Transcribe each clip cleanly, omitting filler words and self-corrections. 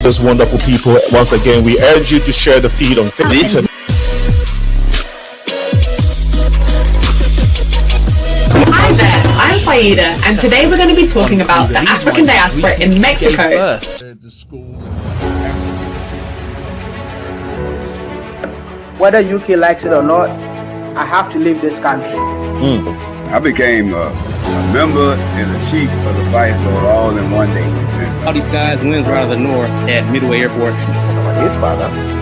those wonderful people. Once again, we urge you to share the feed on Facebook. Hi there, I'm Faida, and today we're going to be talking about the African diaspora in Mexico. Whether UK likes it or not, I have to leave this country. I became a member and a chief of the Vice Lord all in one day. All these guys wins right out of the north at Midway Airport. His father.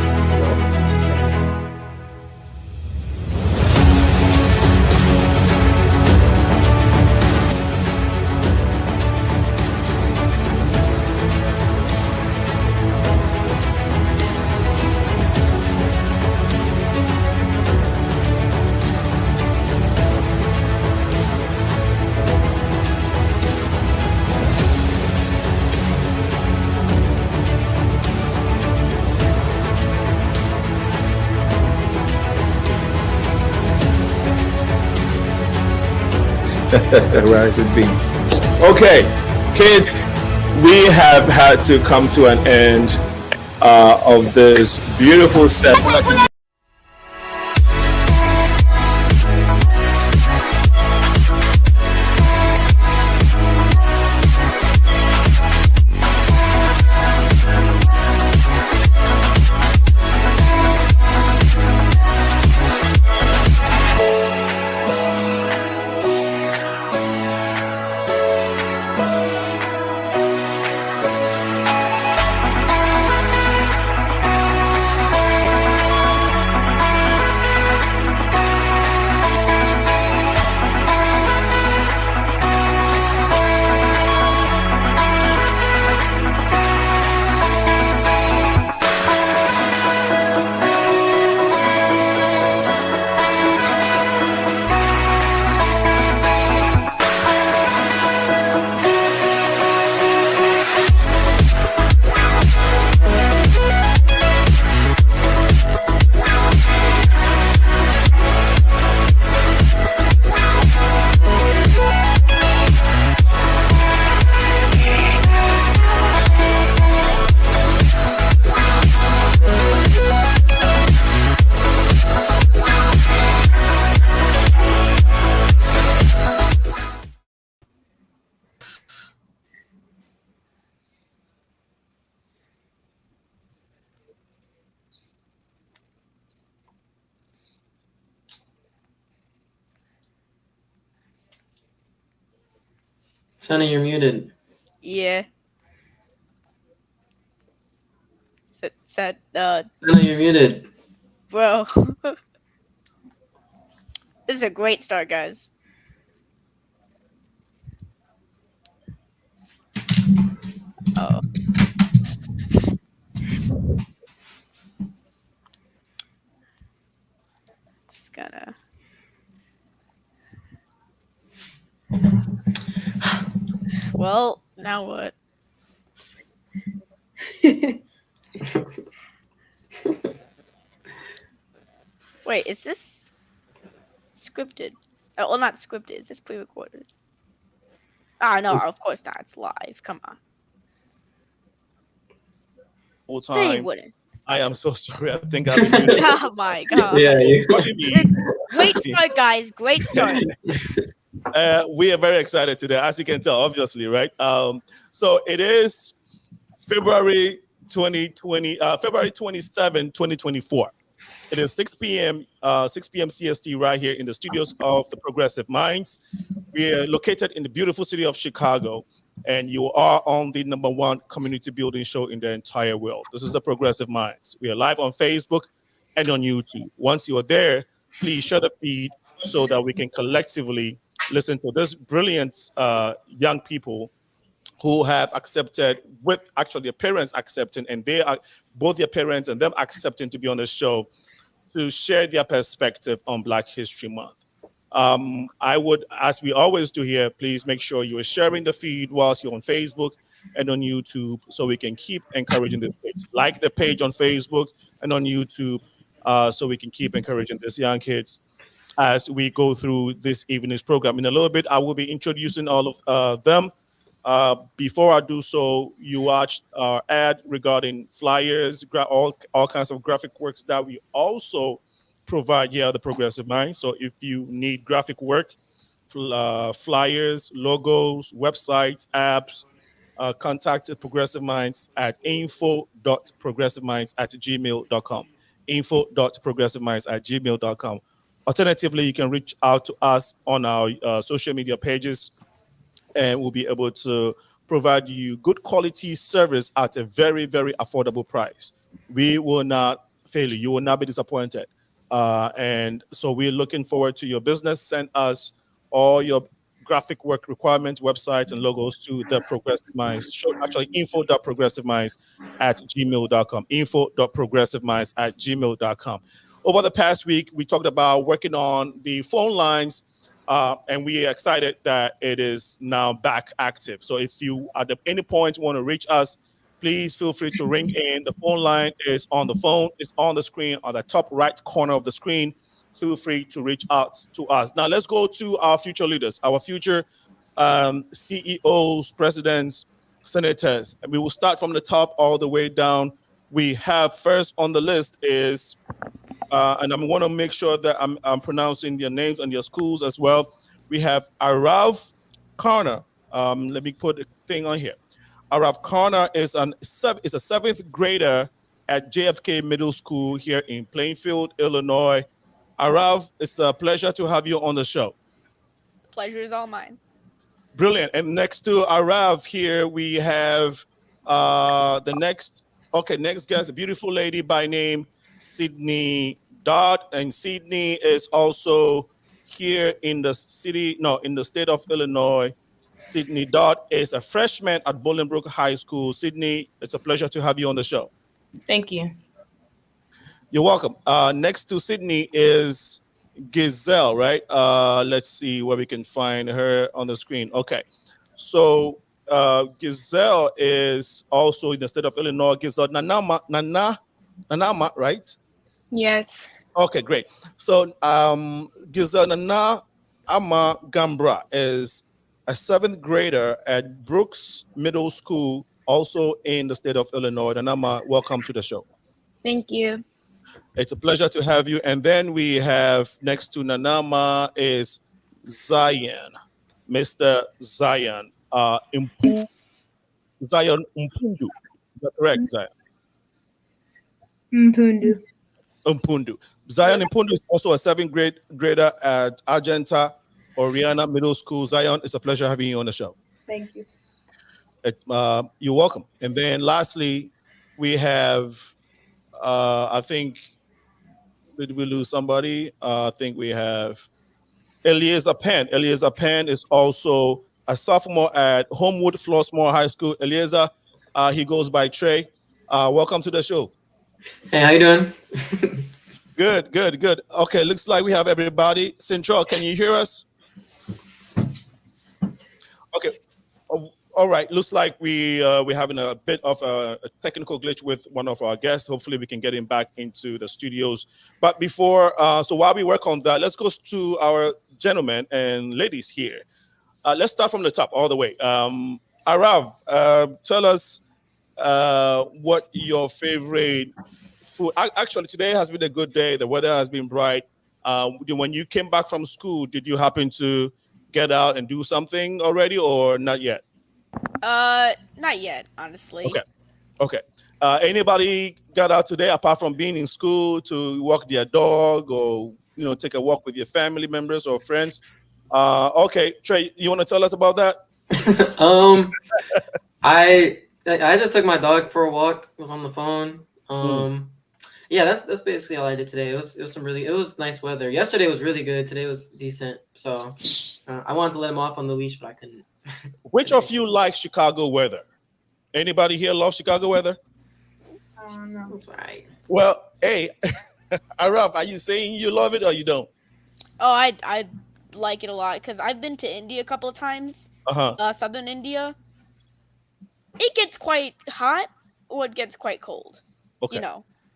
Rice and beans. Okay, kids, we have had to come to an end of this beautiful set. Sonny, you're muted. Yeah. Said, Sonny, you're muted. bro. This is a great start, guys. Oh. Just gotta. Well, now what? Wait, is this scripted? Oh, well, not scripted. Is this pre-recorded? Ah, no, of course not. It's live. Come on. Whole They time. wouldn't. I am so sorry. I think I've been muted. Oh my god. Yeah, Great start, guys. Great start. We are very excited today, as you can tell, obviously, right? So it is February 2020, February 27, 2024. It is 6 p.m. CST right here in the studios of the Progressive Minds. We are located in the beautiful city of Chicago, and you are on the #1 community building show in the entire world. This is the Progressive Minds. We are live on Facebook and on YouTube. Once you are there, please share the feed so that we can collectively listen to this brilliant young people who have accepted, with actually their parents accepting, and they are both their parents and them accepting to be on the show to share their perspective on Black History Month. I would, as we always do here, please make sure you are sharing the feed whilst you're on Facebook and on YouTube so we can keep encouraging this page. Like the page on Facebook and on YouTube so we can keep encouraging these young kids as we go through this evening's program. In a little bit, I will be introducing all of them. Before I do so, you watched our ad regarding flyers, all kinds of graphic works that we also provide here at the Progressive Mind. So if you need graphic work, flyers, logos, websites, apps, contact Progressive Minds at info.progressiveminds@gmail.com. Info.progressiveminds@gmail.com. Alternatively, you can reach out to us on our social media pages, and we'll be able to provide you good quality service at a very, very affordable price. We will not fail you. You will not be disappointed. And so we're looking forward to your business. Send us all your graphic work requirements, websites, and logos to the Progressive Minds show. Actually, info.progressiveminds@gmail.com. Info.progressiveminds@gmail.com. Over the past week, we talked about working on the phone lines, and we are excited that it is now back active. So if you at any point want to reach us, please feel free to ring in. The phone line is on the phone. It's on the screen, on the top right corner of the screen. Feel free to reach out to us. Now let's go to our future leaders, our future CEOs, presidents, senators. And we will start from the top all the way down. We have first on the list is and I'm going to make sure that I'm pronouncing their names and their schools as well. We have AARAV KARNA. Let me put the thing on here. AARAV KARNA is a 7th grader at JFK Middle School here in Plainfield, Illinois. AARAV, it's a pleasure to have you on the show. The pleasure is all mine. Brilliant. And next to AARAV here, we have the next guest, a beautiful lady by name Sydney Dodd, and Sydney is also here in the state of Illinois. Sydney Dodd is a freshman at Bolingbrook High School. Sydney, it's a pleasure to have you on the show. Thank you. You're welcome. Next to Sydney is Giselle, right? Let's see where we can find her on the screen. Okay, so Giselle is also in the state of Illinois. Giselle Nanama, right? Yes. Okay, great. So Giselle Ama Gambra is a 7th grader at Brooks Middle School, also in the state of Illinois. Nanama, welcome to the show. Thank you. It's a pleasure to have you. And then we have next to Nanama is Zion, Mr. Zion, Zion MPUNDU. Is that correct, Zion? MPUNDU. MPUNDU. Zion MPUNDU is also a 7th grader at Argenta Oriana Middle School. Zion, it's a pleasure having you on the show. Thank you. You're welcome. And then lastly, we have, I think, did we lose somebody? I think we have ELEAZAR Penn. ELEAZAR Penn is also a sophomore at Homewood Flossmoor High School. ELEAZAR, he goes by Trey. Welcome to the show. Hey, how you doing? Good. Okay, looks like we have everybody. Central, can you hear us? Okay. All right. Looks like we're having a bit of a technical glitch with one of our guests. Hopefully, we can get him back into the studios. But before, so while we work on that, let's go to our gentlemen and ladies here. Let's start from the top all the way. AARAV, tell us what your favorite food. Actually, today has been a good day. The weather has been bright. When you came back from school, did you happen to get out and do something already, or not yet? Not yet, honestly. Okay. Anybody got out today apart from being in school to walk their dog or take a walk with your family members or friends? Okay, Trey, you want to tell us about that? I just took my dog for a walk. I was on the phone. Yeah, that's basically all I did today. It was nice weather. Yesterday was really good. Today was decent. So I wanted to let him off on the leash, but I couldn't. Which of you likes Chicago weather? Anybody here love Chicago weather? No. That's right. Well, hey, AARAV, are you saying you love it or you don't? Oh, I like it a lot because I've been to India a couple of times. Southern India. It gets quite hot or it gets quite cold. Okay.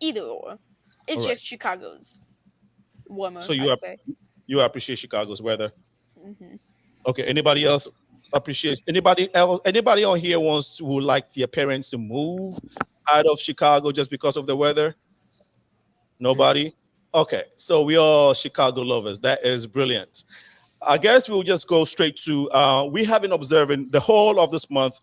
Either or. It's just Chicago's warmer. So I'd say. you appreciate Chicago's weather? Mm-hmm. Okay. Anybody else Appreciate. Anybody else? Anybody on here would like their parents to move out of Chicago just because of the weather? Nobody. Okay, so we are Chicago lovers. That is brilliant. I guess we'll just go straight to. We have been observing the whole of this month.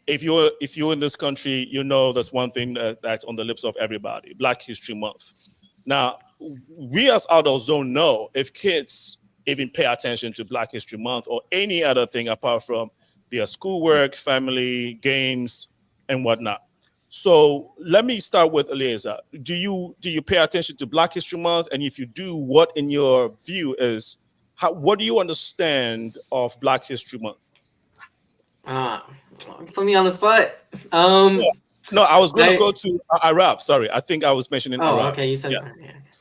If you're in this country, you know that's one thing that's on the lips of everybody: Black History Month. Now, we as adults don't know if kids even pay attention to Black History Month or any other thing apart from their schoolwork, family, games, and whatnot. So let me start with ELEAZAR. Do you pay attention to Black History Month? And if you do, what in your view is what do you understand of Black History Month? Put me on the spot. No, I was going to go to AARAV. Sorry, I think I was mentioning AARAV. Okay, you said yeah.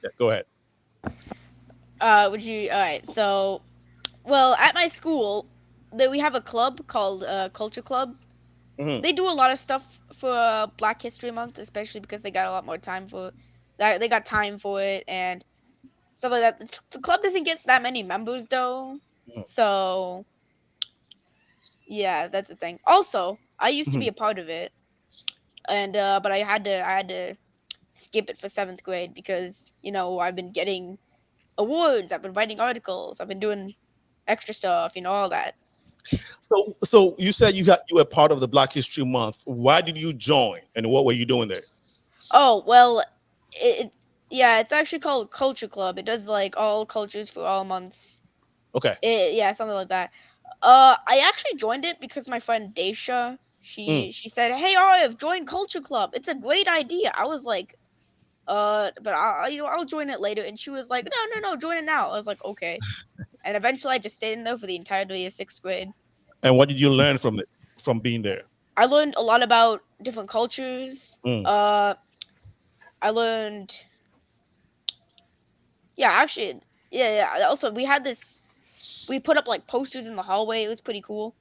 Yeah, go ahead. All right, so, well, at my school, we have a club called Culture Club. They do a lot of stuff for Black History Month, especially because they got a lot more time for that. They got time for it and stuff like that. The club doesn't get that many members though, so yeah, that's the thing. Also, I used to be a part of it, and but I had to skip it for 7th grade because I've been getting awards, I've been writing articles, I've been doing extra stuff, all that. So you said you were part of the Black History Month. Why did you join, and what were you doing there? Oh well, it's actually called Culture Club. It does like all cultures for all months. Okay. Something like that. I actually joined it because my friend Daisha, she said, "Hey, I've joined Culture Club. It's a great idea." I was like, but I'll join it later. And she was like, no, join it now. I was like, okay. And eventually I just stayed in there for the entirety of 6th grade. And what did you learn from being there? I learned a lot about different cultures. I learned, also we put up like posters in the hallway. It was pretty cool.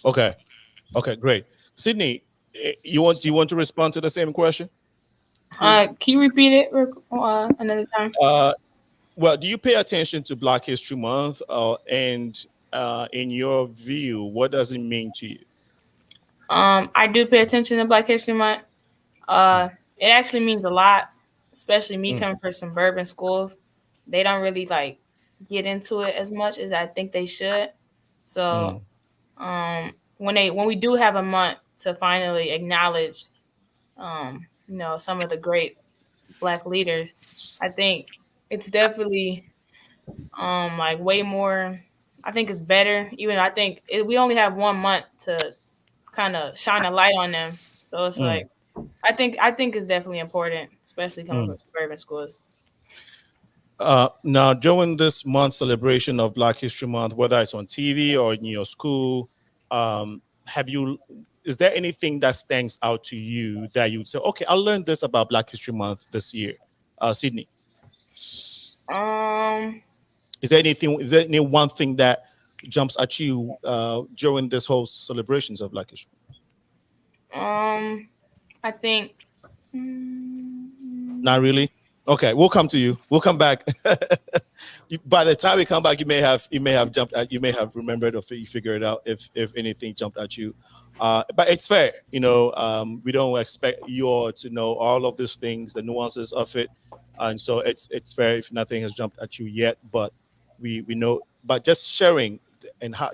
Okay, great. Sydney, do you want to respond to the same question? Can you repeat it another time? Well, do you pay attention to Black History Month? And in your view, what does it mean to you? I do pay attention to Black History Month. It actually means a lot, especially me coming from suburban schools. They don't really like get into it as much as I think they should. So when we do have a month to finally acknowledge some of the great Black leaders, I think it's definitely like way more. I think it's better. Even I think we only have 1 month to kind of shine a light on them. So it's like I think it's definitely important, especially coming from suburban schools. Now, during this month celebration of Black History Month, whether it's on TV or in your school, is there anything that stands out to you that you'd say, okay, I learned this about Black History Month this year? Sydney? Is there any one thing that jumps at you during this whole celebrations of Black History? I think not really. Okay, we'll come to you. We'll come back. By the time we come back, you may have jumped at, you may have remembered or you figure it out if anything jumped at you. But it's fair, we don't expect you all to know all of these things, the nuances of it, and so it's fair if nothing has jumped at you yet. But we know, but just sharing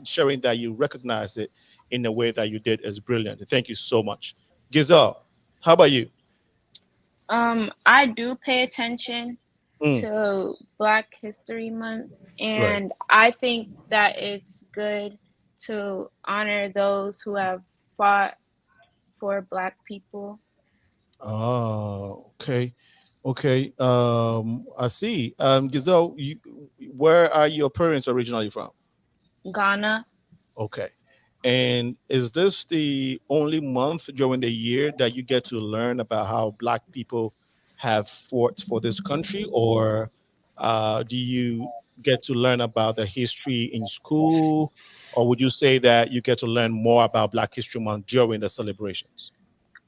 sharing that you recognize it in the way that you did is brilliant. Thank you so much, Giselle. How about you? I do pay attention to Black History Month, and I think that it's good to honor those who have fought for Black people. Oh, okay. I see. Giselle, where are your parents originally from? Ghana. Okay. And is this the only month during the year that you get to learn about how Black people have fought for this country, or do you get to learn about the history in school, or would you say that you get to learn more about Black History Month during the celebrations?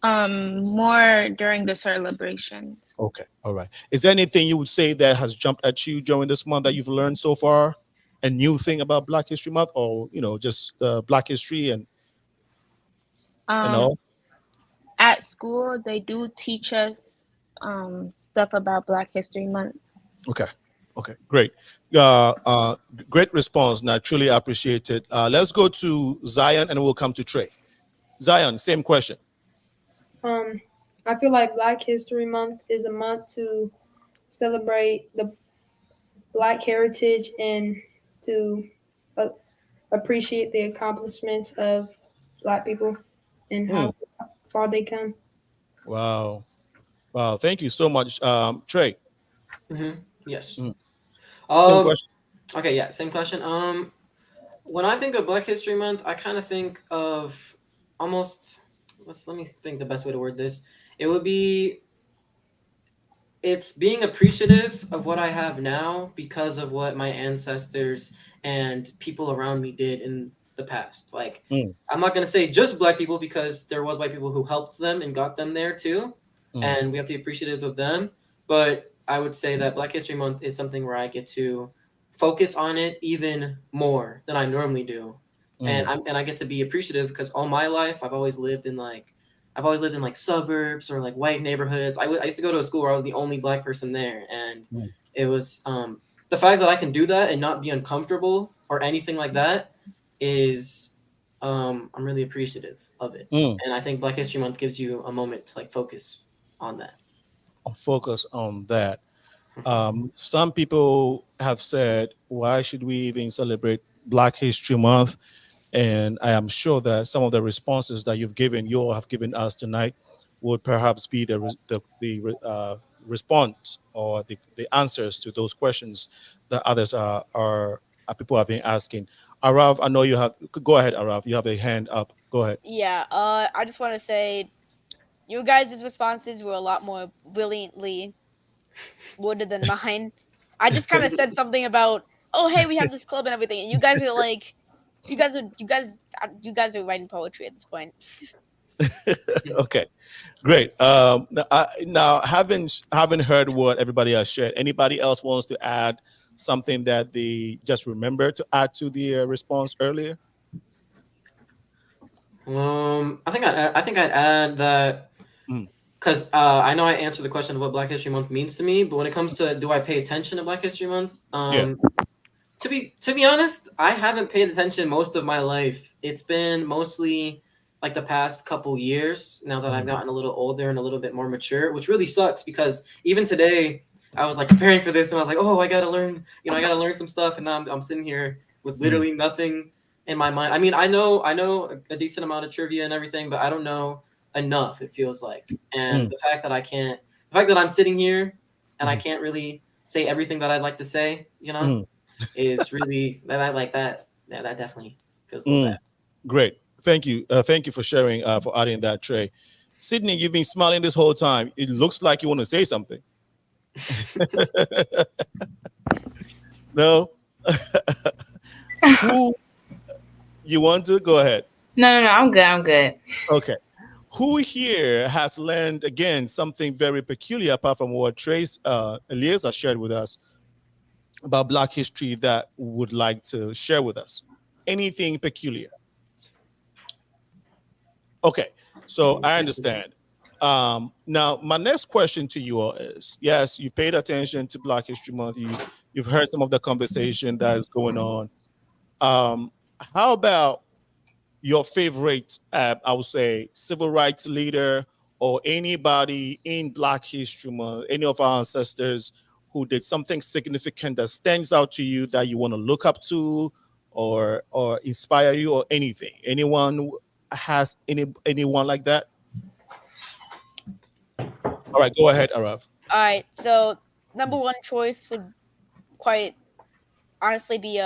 More during the celebrations. Okay, all right. Is there anything you would say that has jumped at you during this month that you've learned so far? a new thing about Black History Month, or just Black history and all? At school, they do teach us stuff about Black History Month. Okay. Okay, great. Great response, and I truly appreciate it. Let's go to Zion, and we'll come to Trey. Zion, same question. I feel like Black History Month is a month to celebrate the Black heritage and to appreciate the accomplishments of Black people and how far they come. Wow. Wow. Thank you so much. Trey. Yes. Same question. Okay, yeah, same question. When I think of Black History Month, I kind of think of almost, let me think the best way to word this. It would be, it's being appreciative of what I have now because of what my ancestors and people around me did in the past. Like, I'm not going to say just Black people, because there was white people who helped them and got them there too. And we have to be appreciative of them. But I would say that Black History Month is something where I get to focus on it even more than I normally do. And I get to be appreciative because all my life I've always lived in like suburbs or like white neighborhoods. I used to go to a school where I was the only Black person there, and it was the fact that I can do that and not be uncomfortable or anything like that is I'm really appreciative of it. And I think Black History Month gives you a moment to like focus on that. Focus on that. Some people have said, why should we even celebrate Black History Month? And I am sure that some of the responses that you all have given us tonight would perhaps be the response or the answers to those questions that others are people have been asking. Arav, I know you have. Go ahead, Arav. You have a hand up. Go ahead. Yeah. I just want to say, you guys' responses were a lot more brilliantly worded than mine. I just kind of said something about, oh hey, we have this club and everything, and you guys are like, you guys are writing poetry at this point. Okay, great. Now, having heard what everybody else shared, anybody else wants to add something that they just remember to add to the response earlier? I think I'd add that because I know I answered the question of what Black History Month means to me, but when it comes to do I pay attention to Black History Month, to be honest, I haven't paid attention most of my life. It's been mostly like the past couple years now that I've gotten a little older and a little bit more mature, which really sucks because even today I was like preparing for this and I was like, oh, I gotta learn some stuff, and now I'm sitting here with literally nothing in my mind. I mean, I know a decent amount of trivia and everything, but I don't know enough, it feels like. And the fact that I'm sitting here and I can't really say everything that I'd like to say, is really that I like that. Yeah, that definitely feels a little bad. Great. Thank you. Thank you for sharing, for adding that, Trey. Sydney, you've been smiling this whole time. It looks like you want to say something. No? Who you want to? Go ahead. No, I'm good. Okay. Who here has learned, again, something very peculiar apart from what Trace ELEAZAR shared with us about Black history that would like to share with us? Anything peculiar? Okay, so I understand. Now, my next question to you all is, yes, you've paid attention to Black History Month. You've heard some of the conversation that is going on. How about your favorite, I would say, civil rights leader or anybody in Black History Month, any of our ancestors who did something significant that stands out to you that you want to look up to or inspire you or anything? Anyone has anyone like that? All right, go ahead, Arav. All right, so number one choice would quite honestly be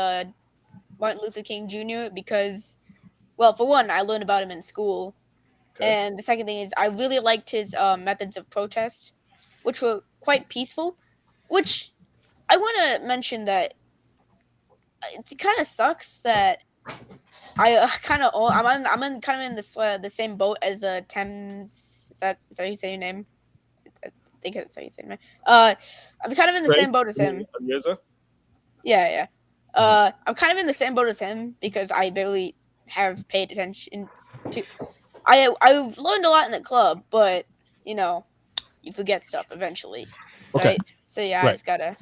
Martin Luther King Jr. because, well, for one, I learned about him in school, and the second thing is I really liked his methods of protest, which were quite peaceful. Which I want to mention that it kind of sucks that I kind of I'm in kind of in this the same boat as Thames. Is that how you say your name? I think that's how you say your name. I'm kind of in the same boat as him. ELEAZAR? Yeah. I'm kind of in the same boat as him because I barely have paid attention to. I've learned a lot in the club, but you know, you forget stuff eventually. Okay. Right? So yeah, I Right. just gotta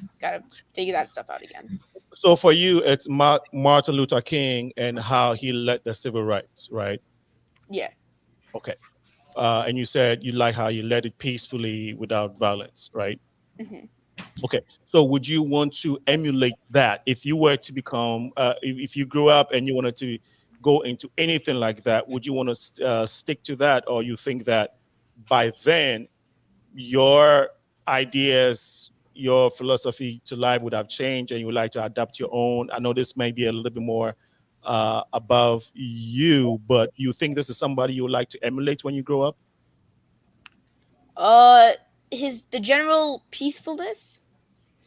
figure that stuff out again. So for you, it's Martin Luther King and how he led the civil rights, right? Yeah. Okay. And you said you like how you led it peacefully without violence, right? Hmm. Okay. So would you want to emulate that if you were to become, if you grew up and you wanted to go into anything like that, would you want to stick to that, or you think that by then your ideas, your philosophy to life would have changed and you would like to adapt your own? I know this may be a little bit more above you, but you think this is somebody you would like to emulate when you grow up? The general peacefulness,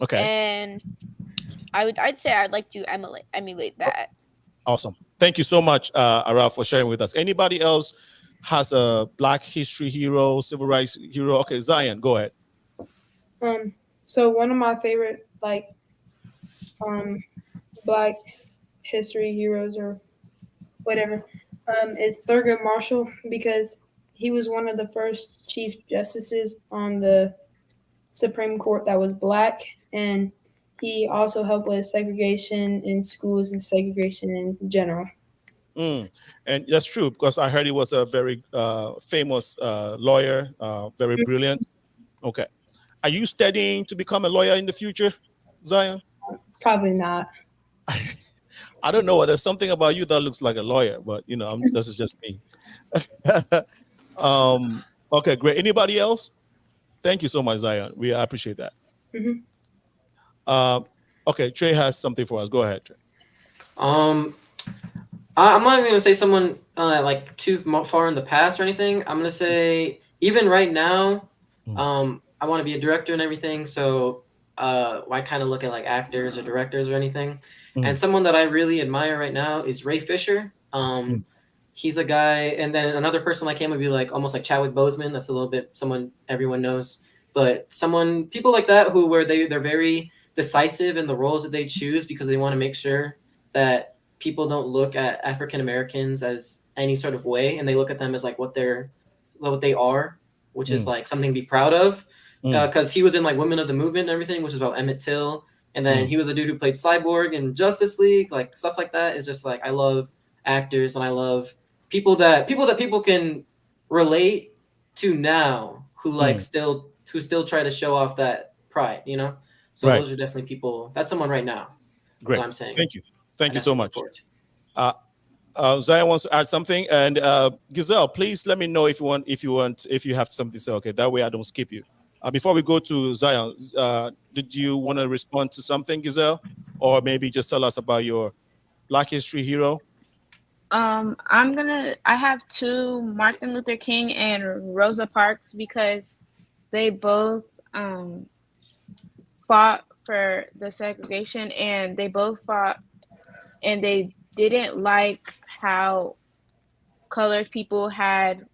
Okay. and I'd say I'd like to emulate that. Awesome. Thank you so much, AARAV, for sharing with us. Anybody else has a Black history hero, civil rights hero? Okay, Zion, go ahead. So one of my favorite Black history heroes or whatever is Thurgood Marshall, because he was one of the first chief justices on the Supreme Court that was Black, and he also helped with segregation in schools and segregation in general. And that's true, because I heard he was a very famous lawyer, very brilliant. Okay. Are you studying to become a lawyer in the future, Zion? Probably not. I don't know. There's something about you that looks like a lawyer, but you know, this is just me. Okay, great. Anybody else? Thank you so much, Zion. We appreciate that. Okay, Trey has something for us. Go ahead, Trey. I'm not even gonna say someone like too far in the past or anything. I'm gonna say even right now, I want to be a director and everything. So I kind of look at like actors or directors or anything. And someone that I really admire right now is Ray Fisher. He's a guy, and then another person like him would be like almost like Chadwick Boseman. That's a little bit someone everyone knows, but people like that where they're very decisive in the roles that they choose because they want to make sure that people don't look at African Americans as any sort of way, and they look at them as like what they are, which is like something to be proud of. Because he was in like Women of the Movement and everything, which is about Emmett Till, and then he was a dude who played Cyborg in Justice League, like stuff like that. It's just like I love actors and I love people that people can relate to now who like still try to show off that pride, you know. So those are definitely people. That's someone right now. Great. I'm saying. Thank you. Thank you so much. Zion wants to add something, and Giselle, please let me know if you have something to say. Okay, that way I don't skip you. Before we go to Zion, did you want to respond to something, Giselle, or maybe just tell us about your Black history hero? I have two, Martin Luther King and Rosa Parks, because they both fought for the segregation, and they both fought, and they didn't like how colored people had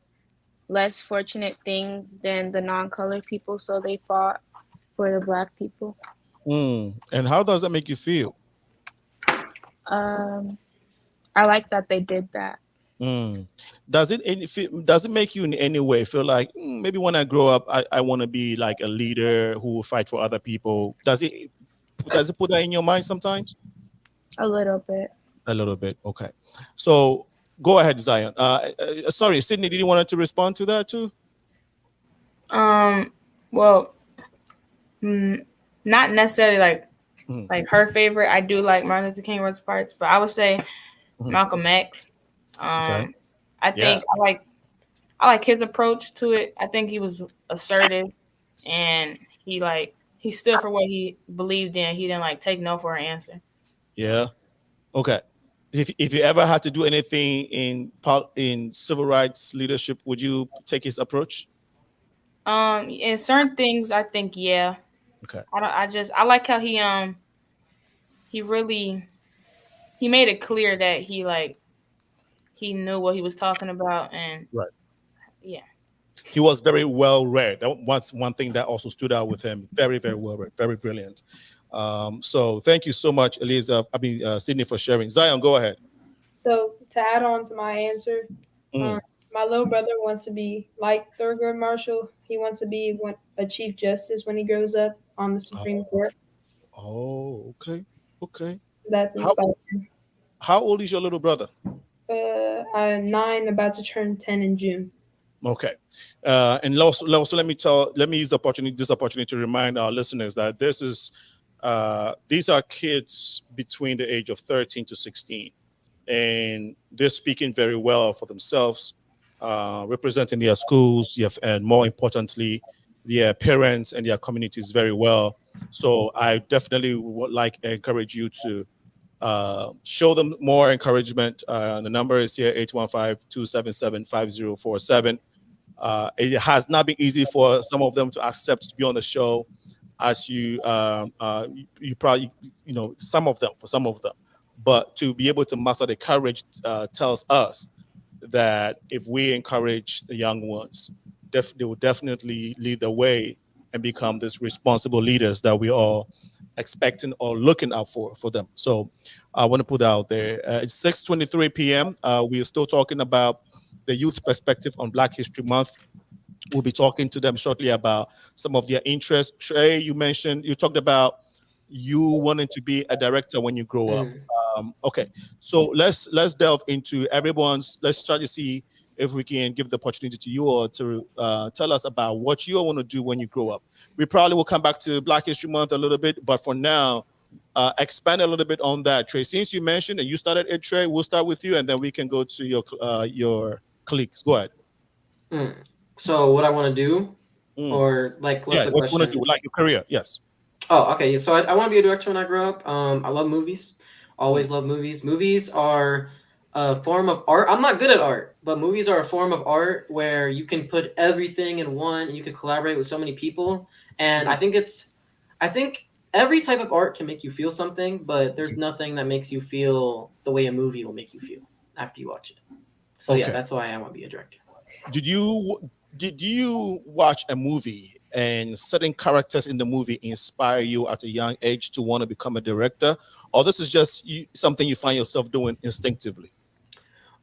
less fortunate things than the non-colored people, so they fought for the Black people. And how does that make you feel? I like that they did that. Does it make you in any way feel like maybe when I grow up I want to be like a leader who will fight for other people? Does it put that in your mind sometimes? A little bit. A little bit. Okay. So go ahead, Zion. Sorry, Sydney, did you want to respond to that too? Well, not necessarily like her favorite. I do like Martin Luther King, Rosa Parks, but I would say Malcolm X. I think I like his approach to it. I think he was assertive, and he stood for what he believed in. He didn't like take no for an answer. Yeah. Okay. If you ever had to do anything in civil rights leadership, would you take his approach? In certain things, I think yeah. Okay. I like how he made it clear that he knew what he was talking about, and yeah. He was very well read. That was one thing that also stood out with him. Very, very well read, very brilliant. So thank you so much, Eliza. Sydney, for sharing. Zion, go ahead. So to add on to my answer, my little brother wants to be like Thurgood Marshall. He wants to be a chief justice when he grows up on the Supreme Court. Oh, okay, okay. That's inspiring. How old is your little brother? 9, about to turn 10 in June. Okay, and also let me use this opportunity to remind our listeners that these are kids between the age of 13 to 16, and they're speaking very well for themselves, representing their schools, and more importantly, their parents and their communities very well. So I definitely would encourage you to show them more encouragement. The number is here, 815-277-5047. It has not been easy for some of them to accept to be on the show, as you probably, some of them, but to be able to muster the courage tells us that if we encourage the young ones, they will definitely lead the way and become these responsible leaders that we are expecting or looking out for them. So I want to put out there. It's 6:23 p.m. We are still talking about the youth perspective on Black History Month. We'll be talking to them shortly about some of their interests. Trey, you talked about you wanting to be a director when you grow up. Okay, so let's delve into let's try to see if we can give the opportunity to you all to tell us about what you all want to do when you grow up. We probably will come back to Black History Month a little bit, but for now, expand a little bit on that. Trey, since you mentioned and you started it, Trey, we'll start with you, and then we can go to your colleagues. Go ahead. So what I want to do, or what's the question? What you want to do, like your career? Yes. Oh, okay. So I want to be a director when I grow up. I love movies. Always love movies. Movies are a form of art. I'm not good at art, but movies are a form of art where you can put everything in one, and you can collaborate with so many people. And I think every type of art can make you feel something, but there's nothing that makes you feel the way a movie will make you feel after you watch it. So yeah, that's why I want to be a director. Did you watch a movie and certain characters in the movie inspire you at a young age to want to become a director, or this is just something you find yourself doing instinctively?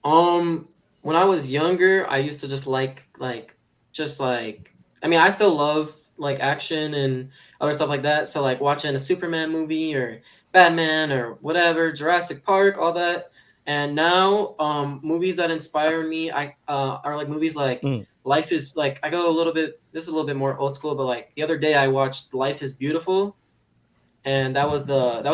When I was younger, I used to just I still love action and other stuff like that. So watching a Superman movie or Batman or whatever, Jurassic Park, all that. And now, movies that inspire me, are movies like Life is I go a little bit. This is a little bit more old school, but the other day I watched Life is Beautiful, and that was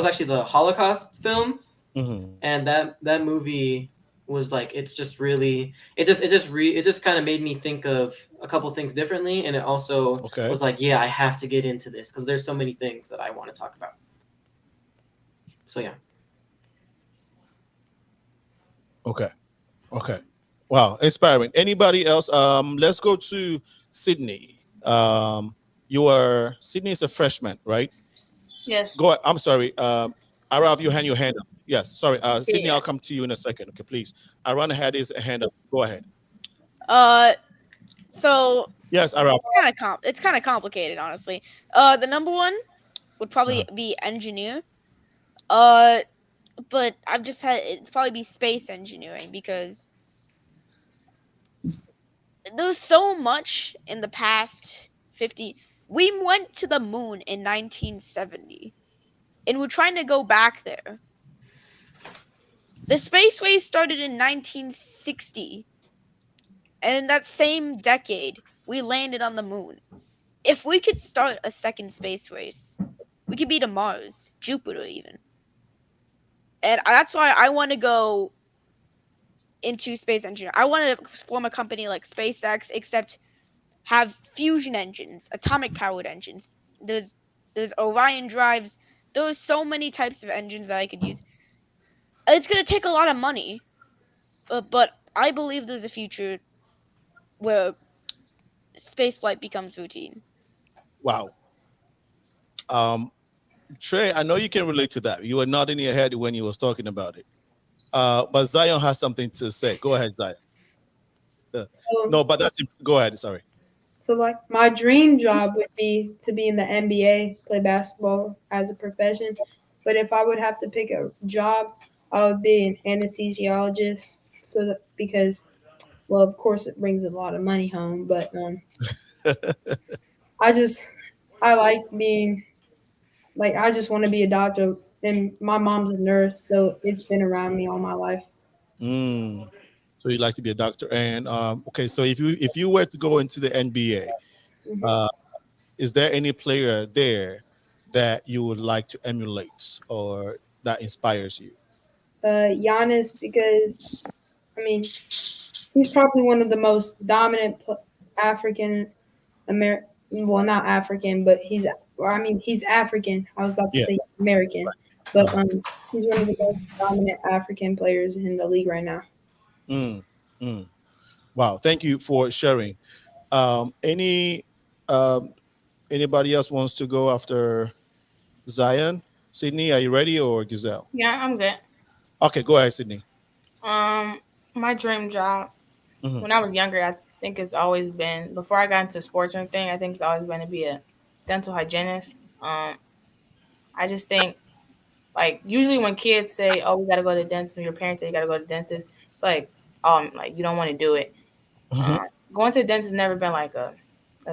actually the Holocaust film, and that movie was it's just really it just kind of made me think of a couple things differently, and it also was yeah, I have to get into this because there's so many things that I want to talk about. So yeah. Okay. Wow, inspiring. Anybody else? Let's go to Sydney. Sydney is a freshman, right? Yes. Go ahead. I'm sorry. AARAV, you hand your hand up. Yes, sorry. Sydney, I'll come to you in a second. Okay, please. Aaron had his hand up. Go ahead. So yes, AARAV. It's kind of complicated, honestly. The number one would probably be engineer. But I've just had it's probably be space engineering because there's so much in the past 50. We went to the moon in 1970, and we're trying to go back there. The space race started in 1960, and in that same decade, we landed on the moon. If we could start a second space race, we could be to Mars, Jupiter even. And that's why I want to go into space engineering. I want to form a company like SpaceX, except have fusion engines, atomic powered engines. There's Orion drives. There's so many types of engines that I could use. It's going to take a lot of money, but I believe there's a future where spaceflight becomes routine. Wow. Trey, I know you can relate to that. You were nodding your head when you was talking about it. But Zion has something to say. Go ahead, Zion. No, but go ahead. Sorry. So like my dream job would be to be in the NBA, play basketball as a profession. But if I would have to pick a job, I would be an anesthesiologist. So that because well, of course it brings a lot of money home, but I just I like being like I just want to be a doctor, and my mom's a nurse, so it's been around me all my life. Mm. So you'd like to be a doctor, and okay. So if you were to go into the NBA, Mhm. is there any player there that you would like to emulate or that inspires you? Giannis, because I mean he's probably one of the most dominant African American. Well, not African, but he's African. I was about to Yeah. say American, but Uh, he's one of the most dominant African players in the league right now. mm, mm. Wow. Thank you for sharing. Any anybody else wants to go after Zion? Sydney, are you ready, or Giselle? Yeah, I'm good. Okay, go ahead, Sydney. My dream job Mhm. when I was younger, I think it's always been before I got into sports or anything. I think it's always been to be a dental hygienist. I just think like usually when kids say, "Oh, we got to go to the dentist," when your parents say you got to go to the dentist, it's like you don't want to do it. Mhm. Going to the dentist has never been like a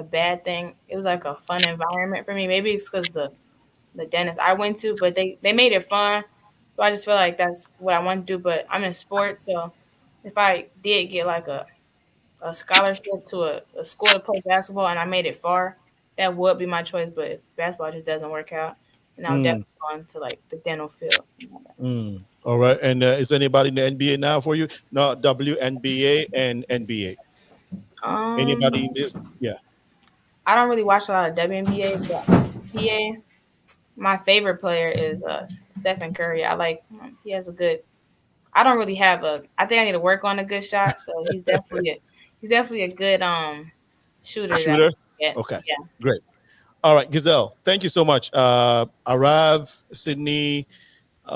bad thing. It was like a fun environment for me. Maybe it's because the dentist I went to, but they made it fun. So I just feel like that's what I want to do. But I'm in sports, so if I did get like a scholarship to a school to play basketball and I made it far, that would be my choice. But if basketball just doesn't work out, then I would Mm, definitely go into like the dental field. mm. All right. And is anybody in the NBA now for you? No, WNBA and NBA. Anybody in Um, this? Yeah. I don't really watch a lot of WNBA, but PA. My favorite player is Stephen Curry. I like he has a good. I don't really have a. I think I need to work on a good shot. So he's definitely a good shooter. That Shooter. yeah Okay. yeah. Great. All right, Giselle. Thank you so much. Arav, Sydney,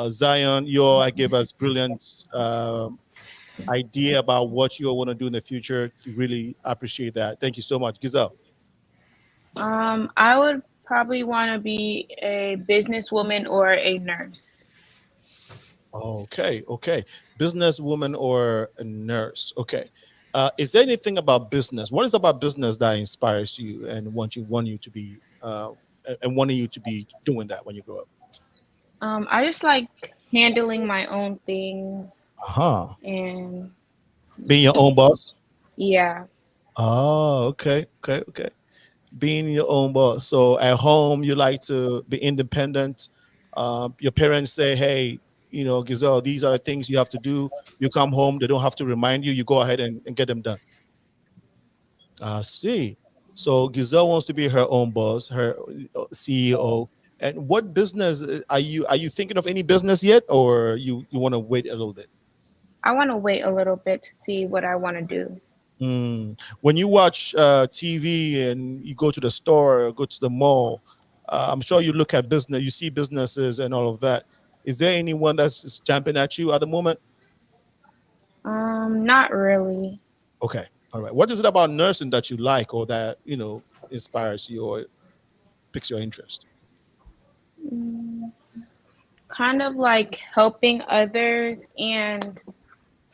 Zion, you all gave us brilliant idea about what you all want to do in the future. Really appreciate that. Thank you so much, Giselle. I would probably want to be a businesswoman or a nurse. Okay, okay. Businesswoman or a nurse. Okay. Is there anything about business? What is about business that inspires you and want you to be and wanting you to be doing that when you grow up? I just like handling my own things Uh-huh. and Being your own boss? yeah. Oh, okay, okay, okay. Being your own boss. So at home, you like to be independent. Your parents say, "Hey, Giselle, these are the things you have to do." You come home, they don't have to remind you. You go ahead and get them done. I see. So Giselle wants to be her own boss, her CEO. And what business are you thinking of any business yet, or you want to wait a little bit? I want to wait a little bit to see what I want to do. When you watch TV and you go to the store or go to the mall, I'm sure you look at business, you see businesses and all of that. Is there anyone that's just jumping at you at the moment? Not really. Okay, all right. What is it about nursing that you like, or that inspires you or piques your interest? Mm, Kind of like helping others and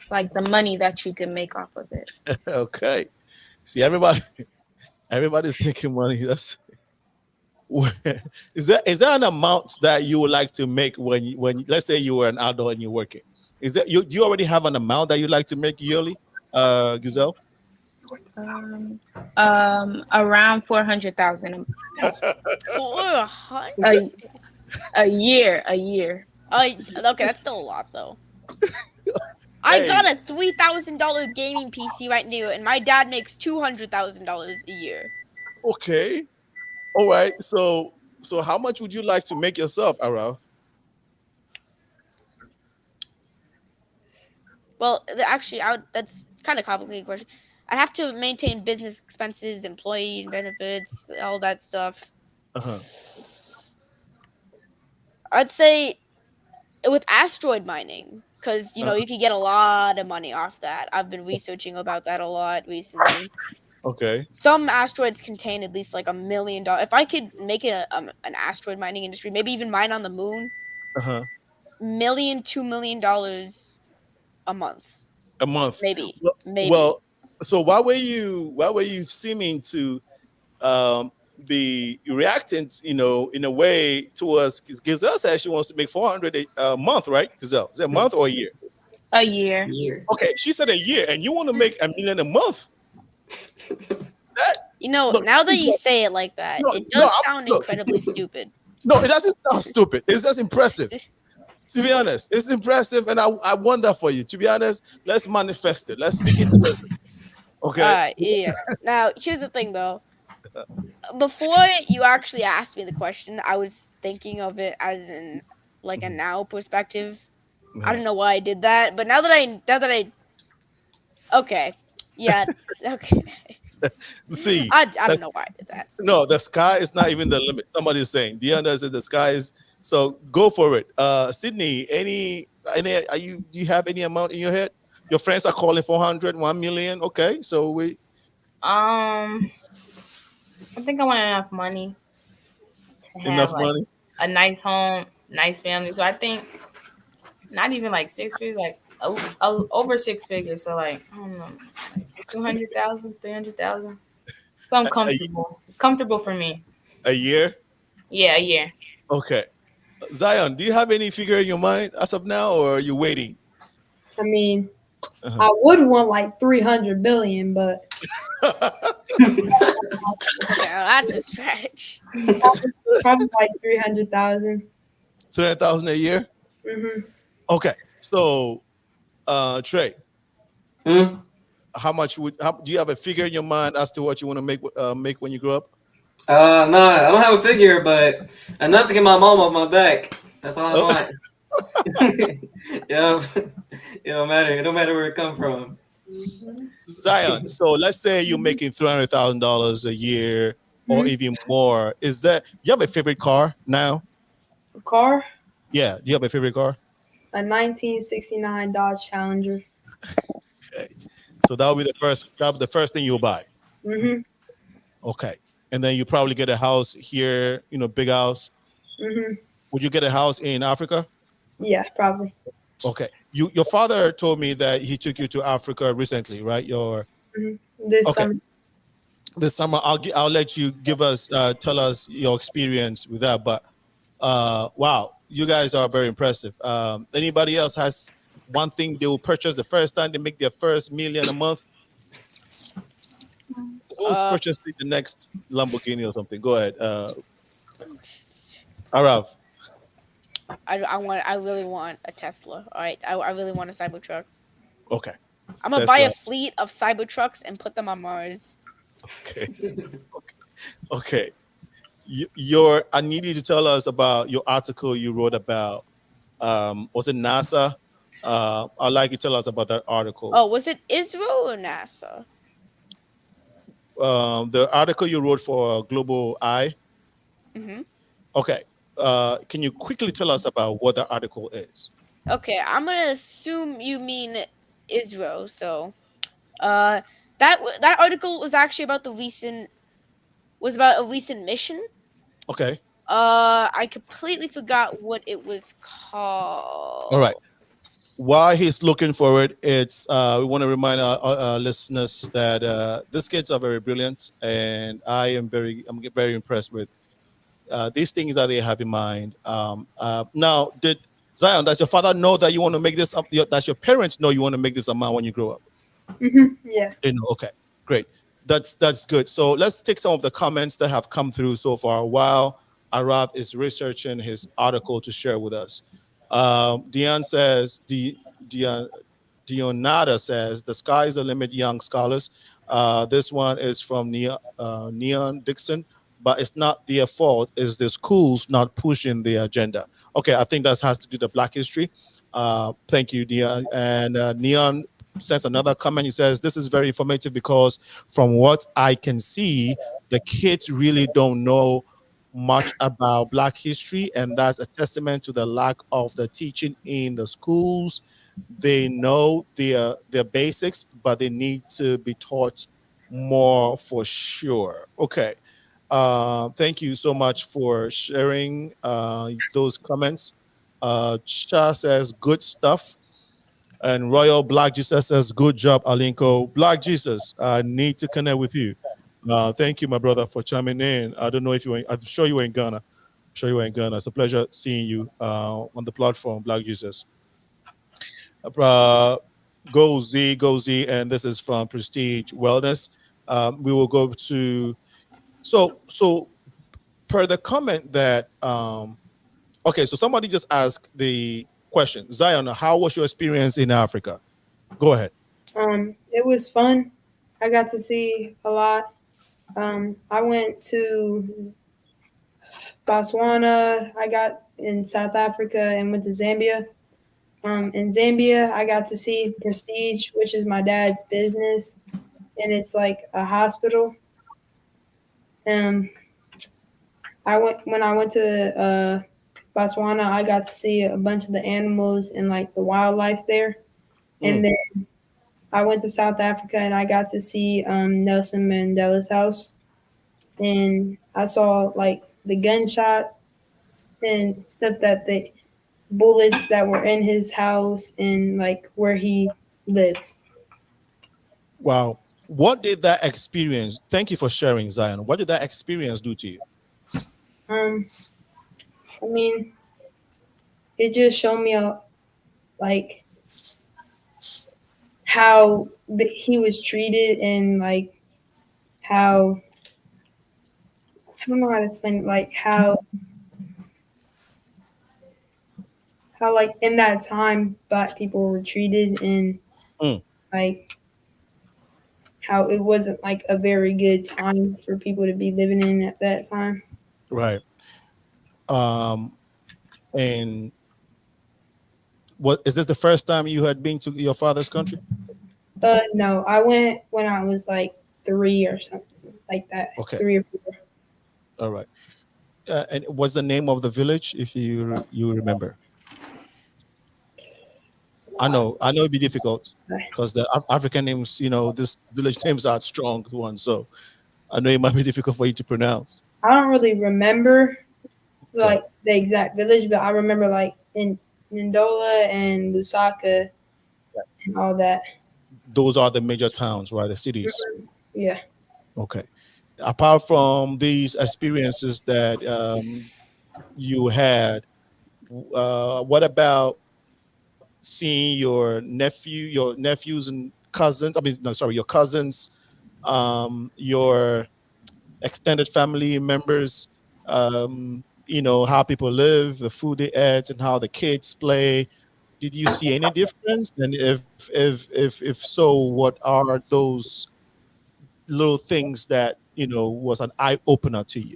like the money that you can make off of it. Okay. See, everybody's thinking money. That's is there an amount that you would like to make when let's say you were an adult and you're working? Is that do you already have an amount that you like to make yearly, Giselle? Around 400,000 400. a year. Okay, that's still a lot though. I Hey. got a $3,000 gaming PC right now, and my dad makes $200,000 a year. Okay. All right. So how much would you like to make yourself, Araf? Well, actually, that's kind of complicated question. I'd have to maintain business expenses, employee benefits, all that stuff. Uh-huh. I'd say with asteroid mining, because you could get a lot of money off that. I've been researching about that a lot recently. Okay. Some asteroids contain at least like $1 million. If I could make an asteroid mining industry, maybe even mine on the moon, Uh-huh. $2 million a month, A month. maybe, Well, maybe. well, so why were you seeming to be reacting, in a way towards Gazelle says she wants to make 400 a month, right? Gazelle, is it a month or a year? A year. Okay, she said a year, and you want to make $1 million a month. That look, Now that you say it like that, no, it no, does sound look, incredibly stupid. no, it doesn't sound stupid. It's just impressive. To be honest, it's impressive, and I want that for you. To be honest, let's manifest it. Let's speak into it. Okay. Yeah. Now, here's the thing, though. Before you actually asked me the question, I was thinking of it as in like a now perspective. I don't know why I did that, but now that I okay, yeah, okay. See, I don't know why I did that. no, the sky is not even the limit. Somebody is saying Deanna said the sky is, so go for it. Sydney, any do you have any amount in your head? Your friends are calling 400, 1 million. Okay, so I think I want enough money to have enough like money. a nice home, nice family. So I think not even like 6 figures, like over 6 figures. So like I don't know, like 200,000, 300,000. So I'm comfortable for me. A year. Yeah, a year. Okay, Zion, do you have any figure in your mind as of now, or are you waiting? I mean, I would want like 300 billion, but Yeah, that's a stretch. probably like 300,000. 300,000 a year. Okay, so Trey, how much do you have a figure in your mind as to what you want to make when you grow up? No, I don't have a figure, but enough to get my mom off my back. That's all I want. Yeah, it don't matter. It don't matter where it come from. Zion, so let's say you're making $300,000 a year or even more. Is that you have a favorite car now? A car? Yeah, do you have a favorite car? A 1969 Dodge Challenger. Okay, so that'll be the first thing you'll buy. Okay, and then you probably get a house here, big house. Would you get a house in Africa? Yeah, probably. Okay, your father told me that he took you to Africa recently, right? This summer. This summer. I'll let you tell us your experience with that. But wow, you guys are very impressive. Anybody else has one thing they will purchase the first time they make their first million a month? Who's purchasing the next Lamborghini or something? Go ahead, AARAV. I really want a Tesla. All right, I really want a Cybertruck. Okay. I'm gonna buy a fleet of Cybertrucks and put them on Mars. Okay. Okay. I need you to tell us about your article you wrote about. Was it NASA? I'd like you to tell us about that article. Oh, was it Israel or NASA? The article you wrote for Global Eye. Okay. Can you quickly tell us about what the article is? Okay, I'm gonna assume you mean Israel. So, that article was actually about a recent mission. Okay. I completely forgot what it was called. All right. While he's looking for it, we want to remind our listeners that these kids are very brilliant, and I'm very impressed with these things that they have in mind. Now, Zion, does your father know that you want to make this up? Does your parents know you want to make this amount when you grow up? Yeah. Okay, great. That's good. So let's take some of the comments that have come through so far while AARAV is researching his article to share with us. Dion says, Dionada says, the sky is the limit, young scholars. This one is from Neon Dixon, but it's not their fault. It's the schools not pushing the agenda. Okay, I think that has to do with the Black history. Thank you, Dion. And Neon says another comment. He says, this is very informative because from what I can see, the kids really don't know much about Black history, and that's a testament to the lack of the teaching in the schools. They know their basics, but they need to be taught more for sure. Okay. Thank you so much for sharing those comments. Cha says good stuff. And Royal Black Jesus says, good job, Alinko. Black Jesus, I need to connect with you. Thank you, my brother, for chiming in. I don't know if I'm sure you were in Ghana. I'm sure you were in Ghana. It's a pleasure seeing you on the platform, Black Jesus. Go Z, and this is from Prestige Wellness. We will go to, so per the comment that, okay, so somebody just asked the question, Zion, how was your experience in Africa? Go ahead. It was fun. I got to see a lot. I went to Botswana. I got in South Africa and went to Zambia. In Zambia, I got to see Prestige, which is my dad's business, and it's like a hospital. Um, when I went to Botswana, I got to see a bunch of the animals and like the wildlife there. And then I went to South Africa and I got to see Nelson Mandela's house, and I saw like the gunshots and stuff that the bullets that were in his house and like where he lives. Wow. What did that experience, thank you for sharing, Zion. What did that experience do to you? I mean, it just showed me like how he was treated and like how I don't know how to explain it, like how like in that time black people were treated and like how it wasn't like a very good time for people to be living in at that time. Right. And what is this the first time you had been to your father's country? No, I went when I was like 3 or something like that. Okay. 3 or 4. All right. And what's the name of the village, if you remember? I know it'd be difficult because the African names, this village names are strong ones. So I know it might be difficult for you to pronounce. I don't really remember like the exact village, but I remember like in Ndola and Lusaka and all that. Those are the major towns, right? The cities. Yeah. Okay. Apart from these experiences that you had, what about seeing your nephews and cousins? I mean, no, sorry, your cousins, your extended family members, how people live, the food they eat, and how the kids play. Did you see any difference? And if so, what are those little things that was an eye opener to you?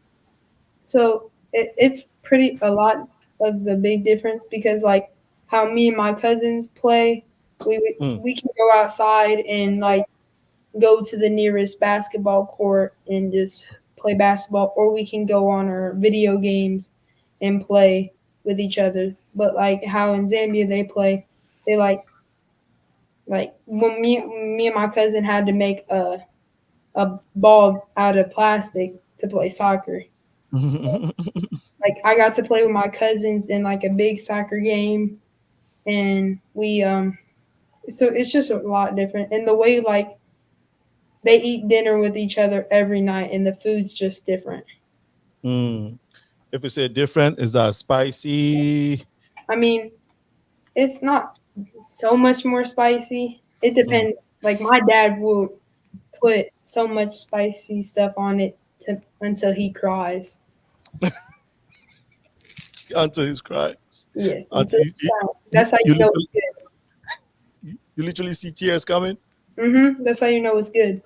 So it's pretty a lot of the big difference because like how me and my cousins play, we can go outside and like go to the nearest basketball court and just play basketball, or we can go on our video games and play with each other. But like how in Zambia they like when me and my cousin had to make a ball out of plastic to play soccer. Like I got to play with my cousins in like a big soccer game, and we so it's just a lot different. And the way like they eat dinner with each other every night, and the food's just different. If you say different, is that spicy? I mean, it's not so much more spicy. It depends. Like my dad will put so much spicy stuff on it until he cries. Until he cries. Yes. That's how you know it's good. You literally see tears coming? That's how you know it's good.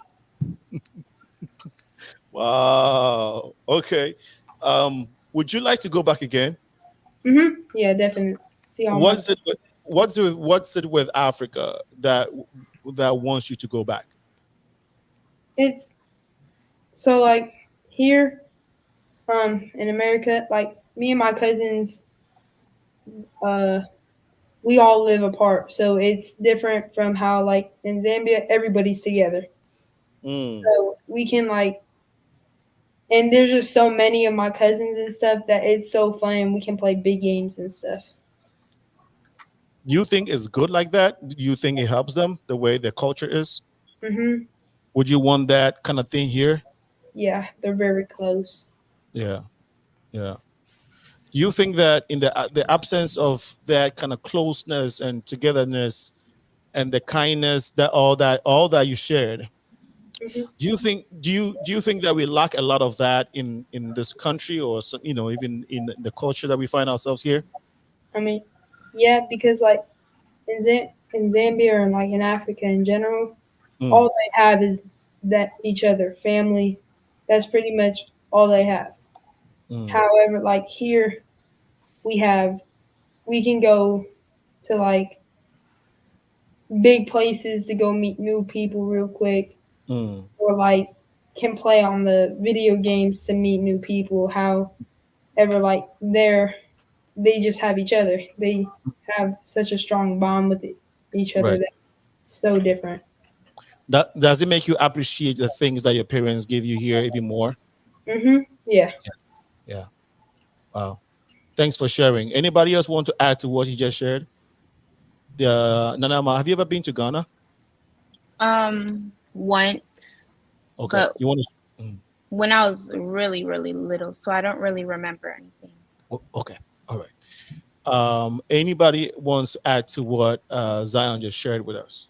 Wow. Okay. Would you like to go back again? Yeah, definitely. See how what's it with Africa that wants you to go back? It's so like here in America, like me and my cousins we all live apart, so it's different from how like in Zambia everybody's together. So we can like, and there's just so many of my cousins and stuff that it's so fun. We can play big games and stuff. You think it's good like that? Do you think it helps them the way their culture is? Mhm. Would you want that kind of thing here? Yeah, they're very close. Yeah, yeah. You think that in the absence of that kind of closeness and togetherness and the kindness that all that you shared, Mhm. do you think that we lack a lot of that in this country, or even in the culture that we find ourselves here? I mean, yeah, because like in Zambia and like in Africa in general, Mm, all they have is that each other, family. That's pretty much all they have. mm, However, like here, we have we can go to like big places to go meet new people real quick, mm. or like can play on the video games to meet new people. However, like they just have each other. They have such a strong bond with each other Right. that it's so different. That does it make you appreciate the things that your parents give you here even more? Yeah. Yeah. Wow. Thanks for sharing. Anybody else want to add to what he just shared? Nanama, have you ever been to Ghana? Once, Okay. but You want to? when I was really, really little, so I don't really remember anything. Okay. All right. Anybody wants to add to what Zion just shared with us?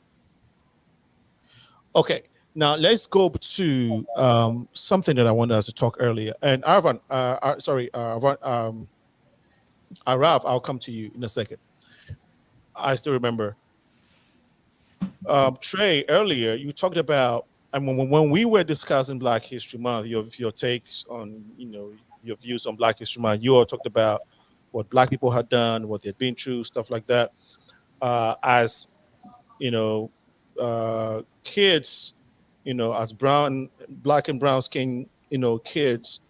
Okay. Now let's go to something that I wanted us to talk earlier. And Arvan, Arav, I'll come to you in a second. I still remember. Trey, earlier you talked about, and when we were discussing Black History Month, your takes on your views on Black History Month, you all talked about what Black people had done, what they'd been through, stuff like that. As you know, kids, as Black and brown skin, kids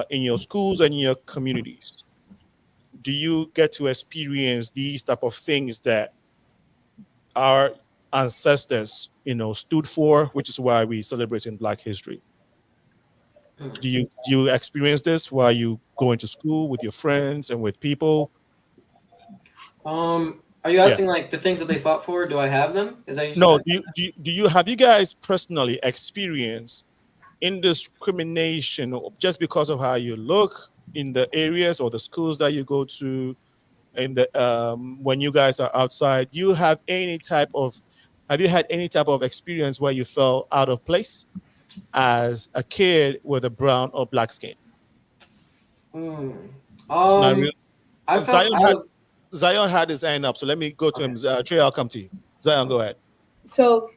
in your schools and in your communities, do you get to experience these type of things that our ancestors, stood for, which is why we celebrate in Black history? Do you experience this while you go into school with your friends and with people? Are you Yeah. asking like the things that they fought for? Do I have them? Is that No, you? do you have you guys personally experienced indiscrimination just because of how you look in the areas or the schools that you go to, and when you guys are outside, have you had any type of experience where you felt out of place as a kid with a brown or black skin? Mm. Now, I felt Zion out had of. Zion had his hand up, so let me go to him. Trey, I'll come to you. Zion, go ahead. So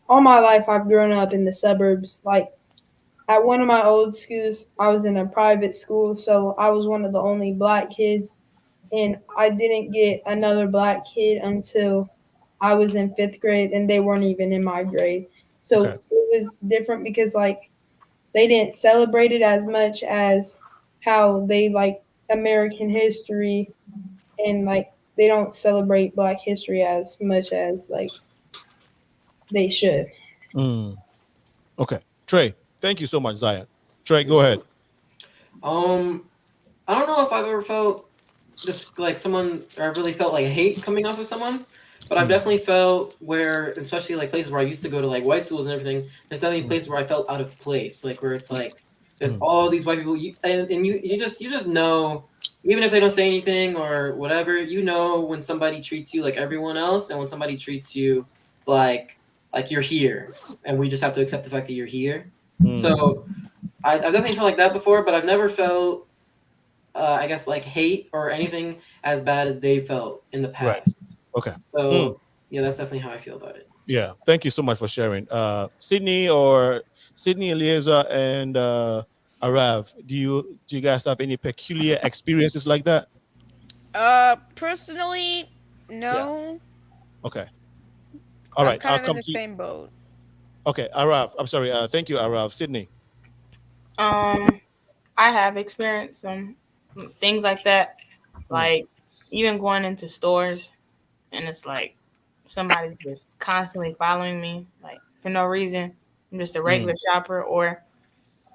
all my life, I've grown up in the suburbs. Like at one of my old schools, I was in a private school, so I was one of the only black kids, and I didn't get another black kid until I was in 5th grade, and they weren't even in my grade. So Okay. it was different because like they didn't celebrate it as much as how they like American history, and like they don't celebrate Black history as much as like they should. Mm. Okay. Trey, thank you so much, Zion. Trey, go ahead. I don't know if I've ever felt just like someone, or I really felt like hate coming off of someone, but I've definitely felt where, especially like places where I used to go to like white schools and everything, there's definitely places where I felt out of place, like where it's like there's all these white people, and you just know, even if they don't say anything or whatever, you know when somebody treats you like everyone else, and when somebody treats you like you're here, and we just have to accept the fact that you're here. So I've definitely felt like that before, but I've never felt, I guess, like hate or anything as bad as they felt in the Right. past. Okay. So yeah, that's definitely how I feel about it. Yeah. Thank you so much for sharing. Sydney, ELEAZAR, and Arav, do you guys have any peculiar experiences like that? Personally, no. Okay. All I'm right. I'll kind of in come the to you. same boat. Okay, Arav. I'm sorry. Thank you, Arav. Sydney. I have experienced some things like that, like even going into stores, and it's like somebody's just constantly following me. Like for no reason. I'm just a regular shopper. Or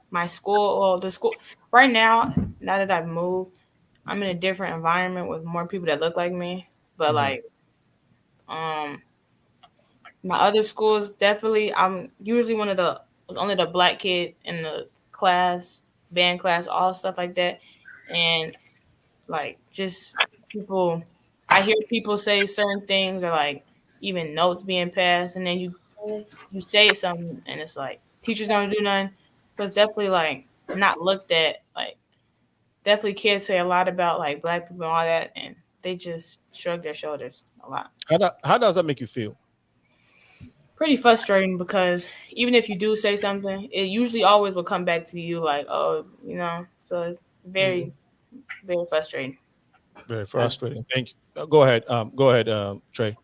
my school, well, the school right now that I've moved, I'm in a different environment with more people that look like me. But like, my other schools, definitely, I'm usually only the black kid in the class, band class, all stuff like that. And like, just people, I hear people say certain things, or like even notes being passed, and then you say something and it's like teachers don't do nothing. So it's definitely like not looked at. Like, definitely kids say a lot about like black people and all that, and they just shrug their shoulders a lot. How does that make you feel? Pretty frustrating, because even if you do say something, it usually always will come back to you like, oh, so it's very, very frustrating. Very frustrating. Thank you. Go ahead. Go ahead, Trey.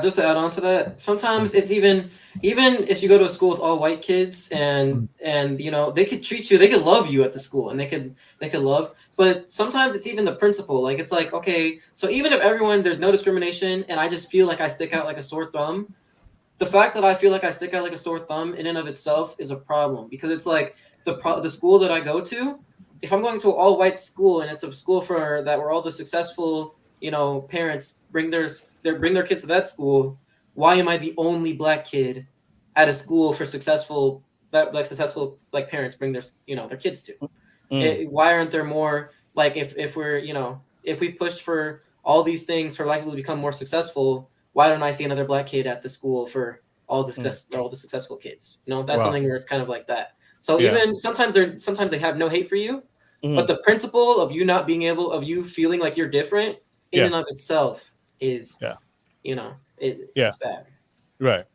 Just to add on to that, sometimes it's even if you go to a school with all white kids, and they could treat you, they could love you at the school, and they could love, but sometimes it's even the principal. Like, it's like, okay, so even if there's no discrimination, and I just feel like I stick out like a sore thumb, the fact that I feel like I stick out like a sore thumb in and of itself is a problem, because it's like the school that I go to, if I'm going to an all white school and it's a school where all the successful parents bring their kids to that school, why am I the only black kid at a school for successful parents bring their kids to? Why aren't there more, like, if we've pushed for all these things for black people to become more successful, why don't I see another black kid at the school for all the successful kids? That's something where it's kind of like that. So even sometimes they have no hate for you, but the principle of you not being of you feeling like you're different in and of itself is, it's bad. Right.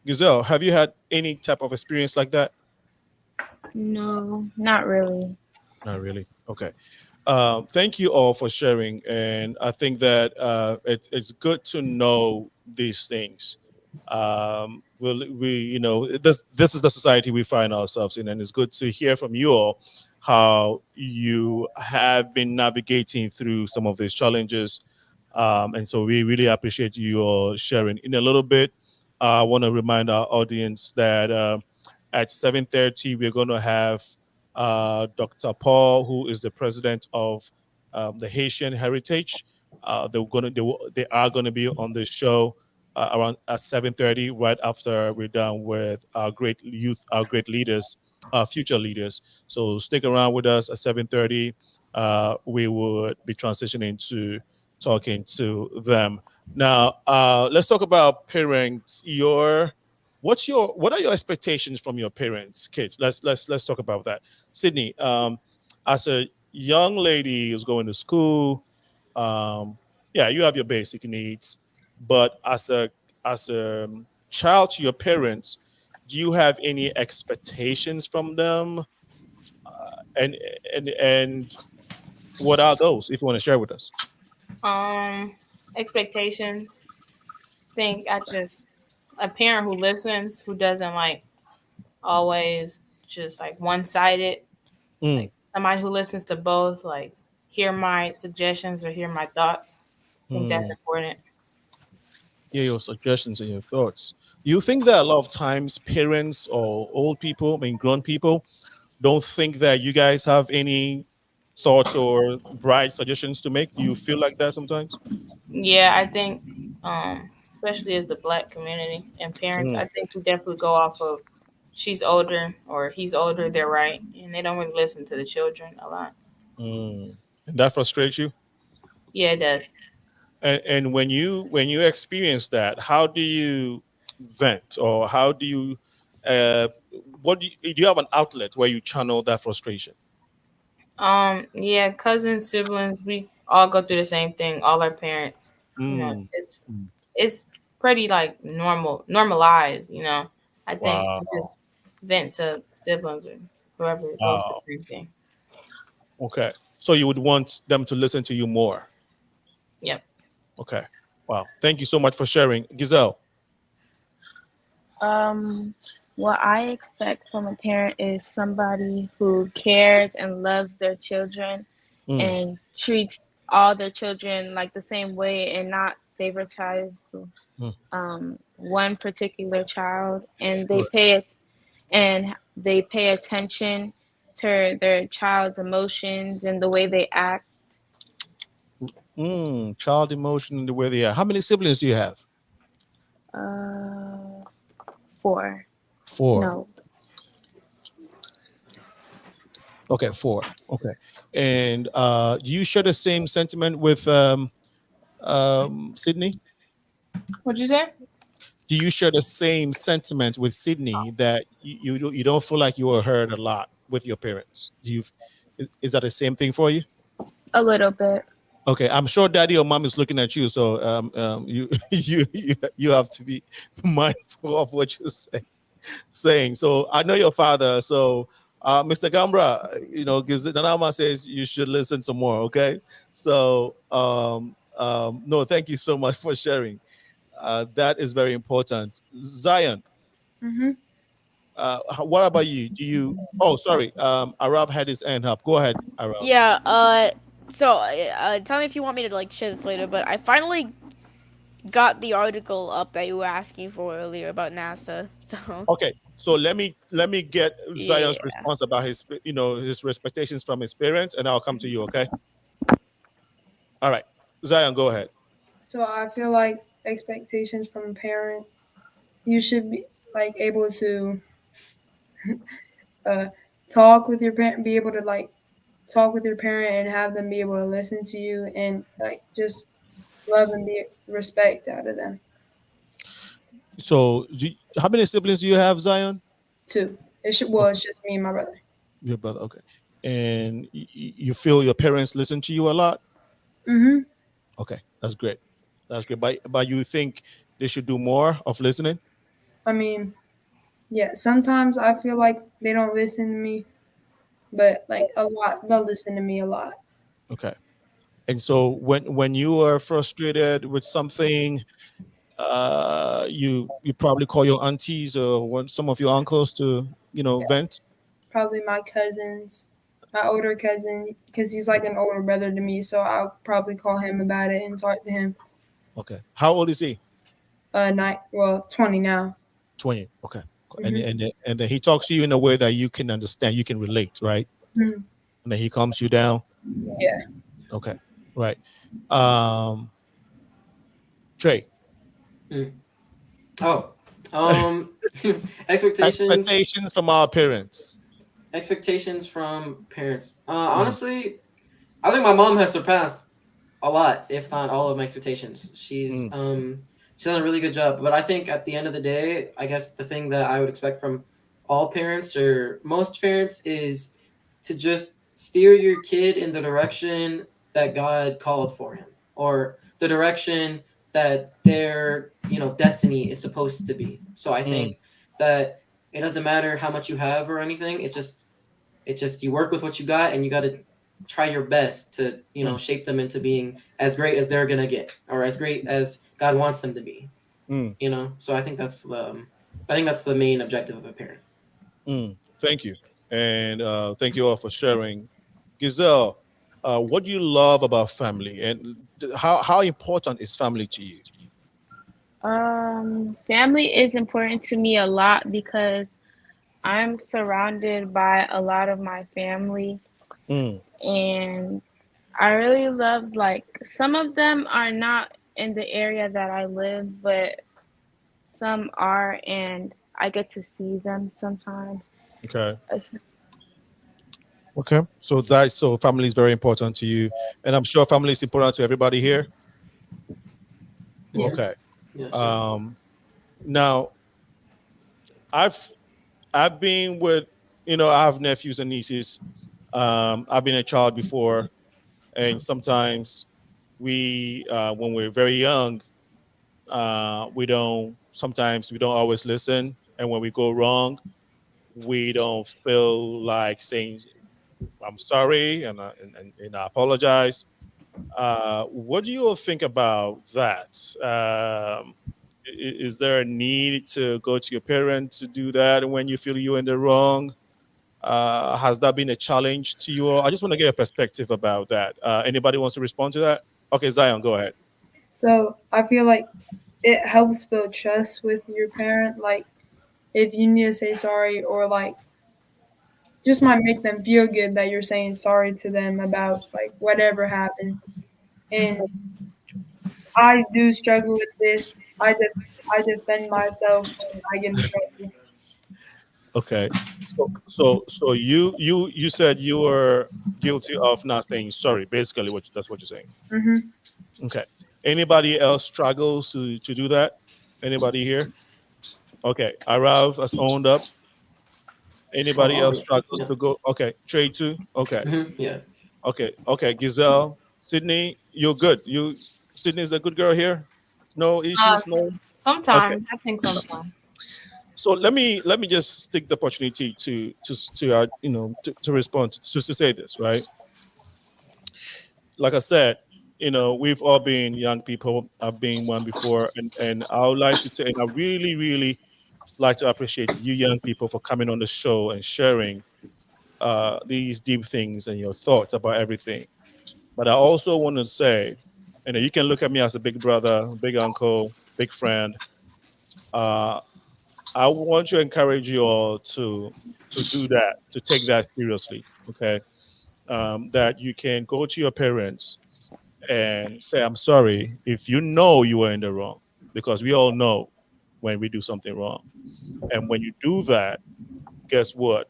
Giselle, have you had any type of experience like that? No, not really. Not really. Okay. Thank you all for sharing, and I think that it's good to know these things. This is the society we find ourselves in, and it's good to hear from you all how you have been navigating through some of these challenges. And so we really appreciate you all sharing. In a little bit, I want to remind our audience that at 7:30 we're going to have Dr. Paul, who is the president of the Haitian Heritage. They are going to be on the show around at 7:30, right after we're done with our great youth, our great leaders, our future leaders. So stick around with us at 7:30. We would be transitioning to talking to them. Now, let's talk about parents. What are your expectations from your parents, kids? Let's talk about that. Sydney, as a young lady who's going to school, you have your basic needs, but as a child to your parents, do you have any expectations from them? And what are those, if you want to share with us? Expectations. Think a parent who listens, who doesn't like always just like one-sided, like somebody who listens to both, like hear my suggestions or hear my thoughts. I think that's important. Yeah, your suggestions and your thoughts. You think that a lot of times parents or old people, grown people, don't think that you guys have any thoughts or bright suggestions to make? Do you feel like that sometimes? Yeah, I think, especially as the black community and parents, I think we definitely go off of she's older or he's older, they're right, and they don't really listen to the children a lot. And that frustrates you? Yeah, it does. And when you experience that, how do you vent, or how do you do you have an outlet where you channel that frustration? Yeah, cousins, siblings, we all go through the same thing. All our parents, it's pretty like normalized. I think Wow. we just vent to siblings or whoever goes through the same thing. Okay, so you would want them to listen to you more. Yep. Okay. Wow. Thank you so much for sharing, Giselle. What I expect from a parent is somebody who cares and loves their children and treats all their children like the same way and not favorites one particular child, and Right. they pay attention to their child's emotions and the way they act. Child emotion and the way they are. How many siblings do you have? 4. Four. No. Okay, 4. Okay. And do you share the same sentiment with Sydney? What'd you say? Do you share the same sentiment with Sydney that you don't feel like you were heard a lot with your parents? Is that the same thing for you? A little bit. Okay, I'm sure daddy or mom is looking at you, so you you have to be mindful of what you're saying. So I know your father, so Mr. Gambra, Danama says you should listen some more. Okay, so no, thank you so much for sharing. That is very important. Zion, Mm-hmm. what about you? Do you? Oh, sorry. Arav had his hand up. Go ahead, Arav. Yeah. So tell me if you want me to like share this later, but I finally got the article up that you were asking for earlier about NASA. So Okay, so let me get Zion's Yeah. response about his his expectations from his parents, and I'll come to you. Okay. All right, Zion, go ahead. So I feel like expectations from a parent, you should be like able to talk with your parent, be able to like talk with your parent and have them be able to listen to you and like just love and be respect out of them. So, how many siblings do you have, Zion? 2. It's just me and my brother. Your brother. Okay, and you feel your parents listen to you a lot. Mm-hmm. Okay, that's great. That's great. But you think they should do more of listening? I mean, yeah, sometimes I feel like they don't listen to me, but like a lot, they'll listen to me a lot. Okay. And so when you are frustrated with something, you probably call your aunties or some of your uncles to Yeah, vent. probably my cousins, my older cousin, because he's like an older brother to me, so I'll probably call him about it and talk to him. Okay. How old is he? 20 now. 20. Okay. And Mm-hmm. and then he talks to you in a way that you can understand, you can relate, right? Mm-hmm. And then he calms you down. Yeah. Okay. Right. Um Trey. Oh, expectations. Expectations from our parents. Expectations from parents. Honestly, I think my mom has surpassed a lot, if not all of my expectations. She's done a really good job. But I think at the end of the day, I guess the thing that I would expect from all parents or most parents is to just steer your kid in the direction that God called for him, or the direction that their destiny is supposed to be. So I think that it doesn't matter how much you have or anything. It just you work with what you got, and you got to try your best to shape them into being as great as they're gonna get, or as great as God wants them to be. So I think that's the main objective of a parent. Thank you. And thank you all for sharing. Giselle, what do you love about family, and how important is family to you? Family is important to me a lot because I'm surrounded by a lot of my family, and I really love, like, some of them are not in the area that I live, but some are, and I get to see them sometimes. Okay. Okay. So family is very important to you, and I'm sure family is important to everybody here. Yeah. Okay. Yes, sir. Now I've been with I have nephews and nieces. I've been a child before, and sometimes we when we're very young, we don't always listen, and when we go wrong, we don't feel like saying I'm sorry and I apologize. What do you all think about that? Is there a need to go to your parents to do that when you feel you're in the wrong? Has that been a challenge to you all? I just want to get a perspective about that. Anybody wants to respond to that? Okay, Zion, go ahead. So I feel like it helps build trust with your parent. Like if you need to say sorry, or like just might make them feel good that you're saying sorry to them about like whatever happened. And I do struggle with this. I defend myself when I get in trouble. Okay. So you said you were guilty of not saying sorry. Basically, that's what you're saying. Hmm. Okay. Anybody else struggles to do that? Anybody here? Okay. Arav has owned up. Anybody else struggles Yeah. to go? Okay. Trey too. Okay. Yeah. Okay. Okay. Giselle, Sydney, you're good. Sydney's a good girl here. No issues. No. Okay. Sometimes I think sometimes. So let me just take the opportunity to to respond to say this, right. Like I said, we've all been young people. I've been one before, and I would like to say, and I really like to appreciate you young people for coming on the show and sharing these deep things and your thoughts about everything. But I also want to say, you can look at me as a big brother, big uncle, big friend. Uh, I want to encourage you all to do that, to take that seriously. Okay, that you can go to your parents and say, "I'm sorry," if you know you were in the wrong, because we all know when we do something wrong. And when you do that, guess what?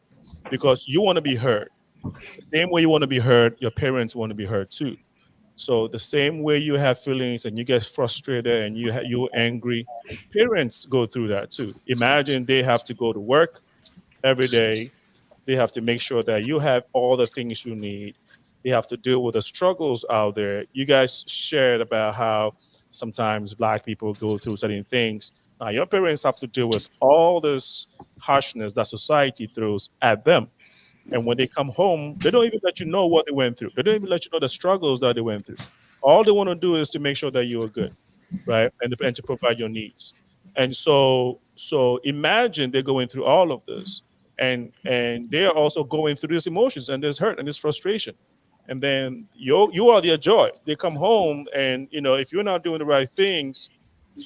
Because you want to be heard. The same way you want to be heard, your parents want to be heard too. So the same way you have feelings and you get frustrated and you're angry, parents go through that too. Imagine they have to go to work every day. They have to make sure that you have all the things you need. They have to deal with the struggles out there. You guys shared about how sometimes Black people go through certain things. Now your parents have to deal with all this harshness that society throws at them. And when they come home, they don't even let you know what they went through. They don't even let you know the struggles that they went through. All they want to do is to make sure that you are good, right? And to provide your needs. And so imagine they're going through all of this, and they are also going through these emotions and this hurt and this frustration. And then you are their joy. They come home, and if you're not doing the right things,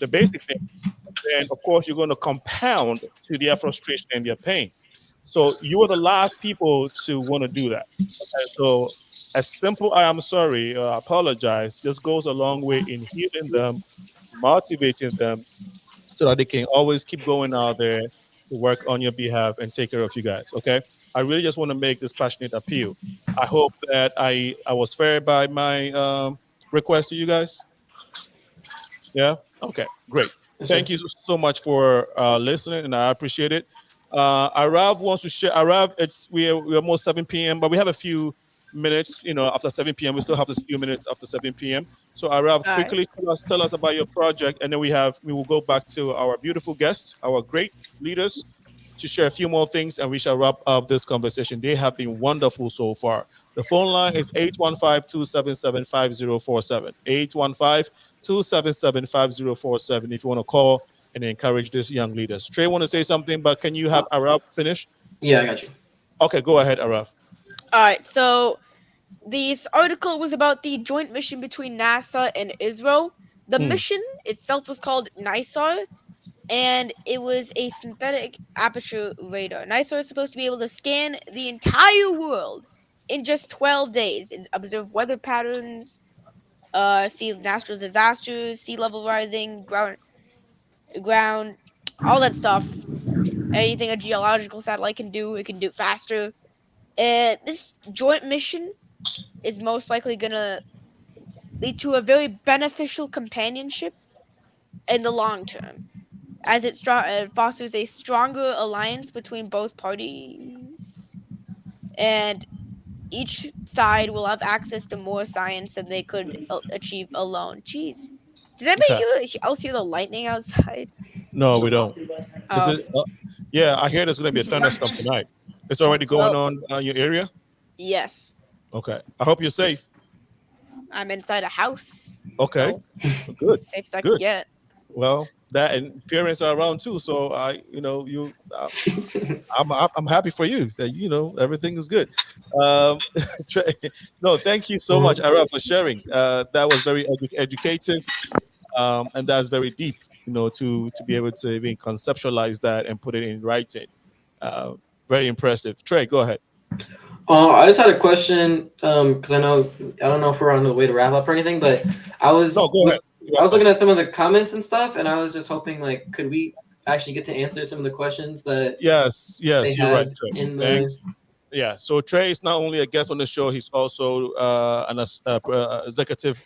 the basic things, then of course you're going to compound to their frustration and their pain. So you are the last people to want to do that. Okay? So as simple I am sorry, I apologize, just goes a long way in healing them, motivating them, so that they can always keep going out there to work on your behalf and take care of you guys. Okay. I really just want to make this passionate appeal. I hope that I was fair by my request to you guys. Yeah. Okay. Great. Yes, sir. Thank you so much for listening, and I appreciate it. Arav wants to share. Arav, we're almost 7 p.m., but we have a few minutes. After 7 p.m., we still have a few minutes after 7 p.m. So Arav, All right. quickly tell us about your project, and then we will go back to our beautiful guests, our great leaders, to share a few more things, and we shall wrap up this conversation. They have been wonderful so far. The phone line is 815-277-5047. 815-277-5047 if you want to call and encourage these young leaders. Trey want to say something, but can you have Araf finish? Yeah, I got you. Okay, go ahead, Araf. All right, so this article was about the joint mission between NASA and Israel. The mission itself was called NISAR, and it was a synthetic aperture radar. NISAR is supposed to be able to scan the entire world in just 12 days and observe weather patterns, see natural disasters, sea level rising, ground, all that stuff. Anything a geological satellite can do, it can do faster. And this joint mission is most likely gonna lead to a very beneficial companionship in the long term, as it fosters a stronger alliance between both parties, and each side will have access to more science than they could achieve alone. Jeez. Did anybody else hear the lightning outside? No, we don't. Oh. Yeah, I hear there's going to be a thunderstorm tonight. It's already going on in your area? Yes. Okay. I hope you're safe. I'm inside a house. Okay. So Good. safest I can get. Well, that and parents are around too, so I'm happy for you that everything is good. No, thank you so much, Ara, for sharing. That was very educative. And that's very deep, to be able to even conceptualize that and put it in writing. Very impressive. Trey, go ahead. I just had a question because I don't know if we're on the way to wrap up or anything, but I was go ahead. I was looking at some of the comments and stuff, and I was just hoping, like, could we actually get to answer some of the questions that Yes, they you're right, had Trey. in the Thanks. Yeah, so Trey is not only a guest on the show, he's also an executive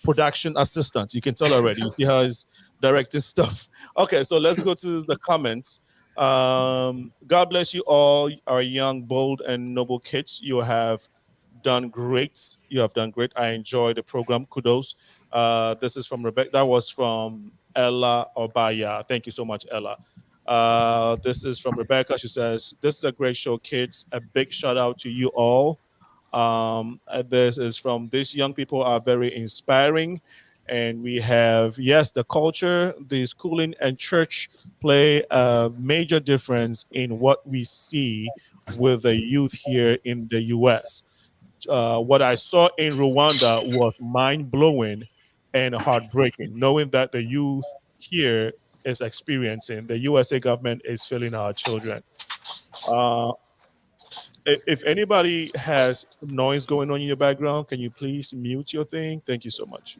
production assistant. You can tell already. You see how he's directing stuff. Okay, so let's go to the comments. God bless you all, our young, bold, and noble kids. You have done great. You have done great. I enjoy the program. Kudos. This is from Rebecca. That was from Ella Obaya. Thank you so much, Ella. This is from Rebecca. She says, "This is a great show, kids. A big shout out to you all." This is from these young people are very inspiring. And we have, yes, the culture, the schooling, and church play a major difference in what we see with the youth here in the US. What I saw in Rwanda was mind blowing and heartbreaking, knowing that the youth here is experiencing, the USA government is failing our children. If anybody has some noise going on in your background, can you please mute your thing? Thank you so much.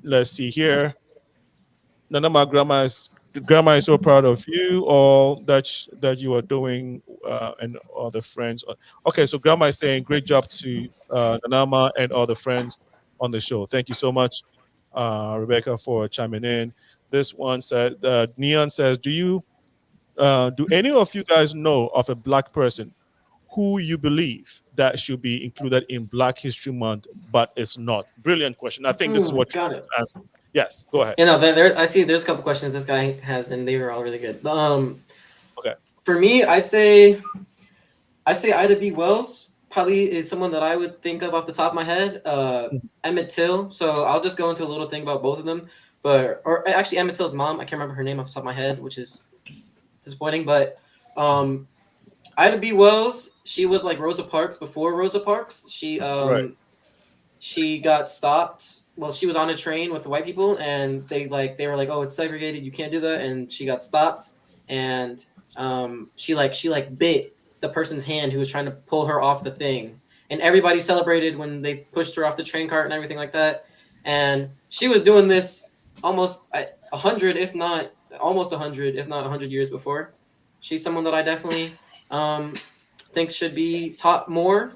Let's see here. None of my grandma is so proud of you, all that you are doing, and all the friends. Okay, so grandma is saying great job to Nanama and all the friends on the show. Thank you so much, Rebecca, for chiming in. This one said, Neon says, do any of you guys know of a Black person who you believe that should be included in Black History Month, but it's not? Brilliant question. I think this is what got it. Answer. Yes, go ahead. I see there's a couple questions this guy has, and they were all really good. Okay. For me, I say Ida B. Wells probably is someone that I would think of off the top of my head. Emmett Till. So I'll just go into a little thing about both of them. Or actually Emmett Till's mom. I can't remember her name off the top of my head, which is disappointing. But Ida B. Wells, she was like Rosa Parks before Rosa Parks. She got stopped. Well, she was on a train with the white people, and they were like, "Oh, it's segregated. You can't do that." And she got stopped, and she bit the person's hand who was trying to pull her off the thing, and everybody celebrated when they pushed her off the train cart and everything like that. And she was doing this almost 100, if not almost 100, if not 100 years before. She's someone that I definitely think should be taught more.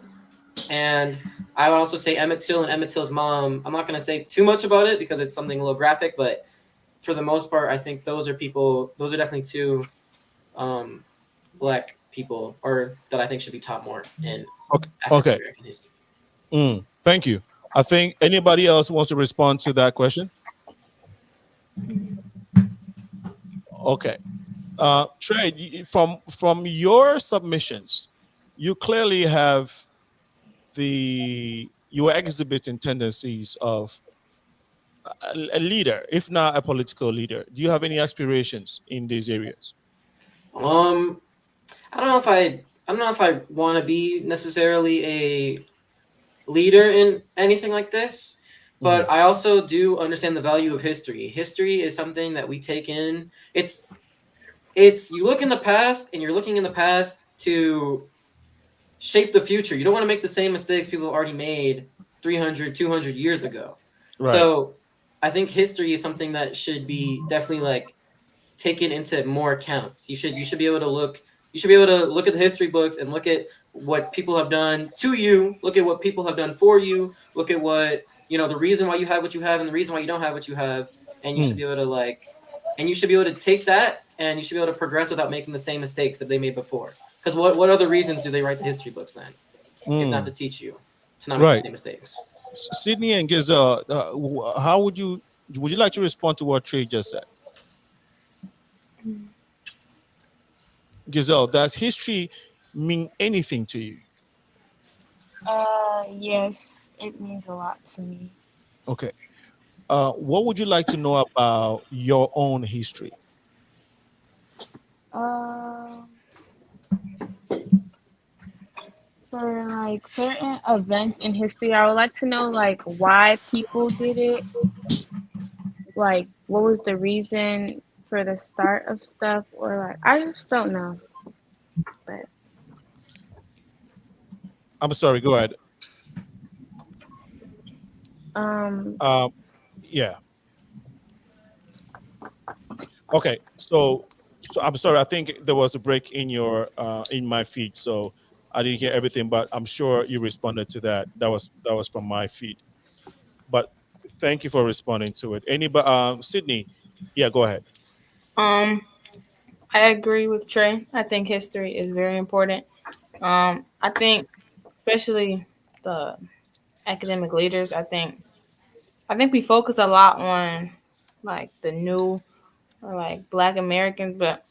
And I would also say Emmett Till and Emmett Till's mom. I'm not going to say too much about it because it's something a little graphic, but for the most part, I think those are definitely two Black people, or that I think should be taught more in African American history. Thank you. I think anybody else wants to respond to that question? Okay. Trey, from your submissions, you clearly have you are exhibiting tendencies of a leader, if not a political leader. Do you have any aspirations in these areas? I don't know if I want to be necessarily a leader in anything like this, but I also do understand the value of history. History is something that we take in. It's you look in the past, and you're looking in the past to shape the future. You don't want to make the same mistakes people have already made 300, 200 years ago. Right. So I think history is something that should be definitely taken into more accounts. You should be able to look at the history books and look at what people have done to you, look at what people have done for you, look at what, the reason why you have what you have and the reason why you don't have what you have. And you should be able to take that, and you should be able to progress without making the same mistakes that they made before. Because what other reasons do they write the history books then, if not to teach you to not make the same mistakes? Sydney and Giselle, how would you like to respond to what Trey just said? Giselle, does history mean anything to you? Yes, it means a lot to me. Okay. What would you like to know about your own history? For like certain events in history. I would like to know like why people did it. Like what was the reason for the start of stuff, or like I just don't know. But I'm sorry. Go ahead. um Yeah. Okay. So I'm sorry. I think there was a break in your in my feed, so I didn't hear everything. But I'm sure you responded to that. That was from my feed. But thank you for responding to it. Anybody? Sydney. Yeah. Go ahead. Um, I agree with Trey. I think history is very important. I think, especially the academic leaders, I think we focus a lot on like the new or like Black Americans, but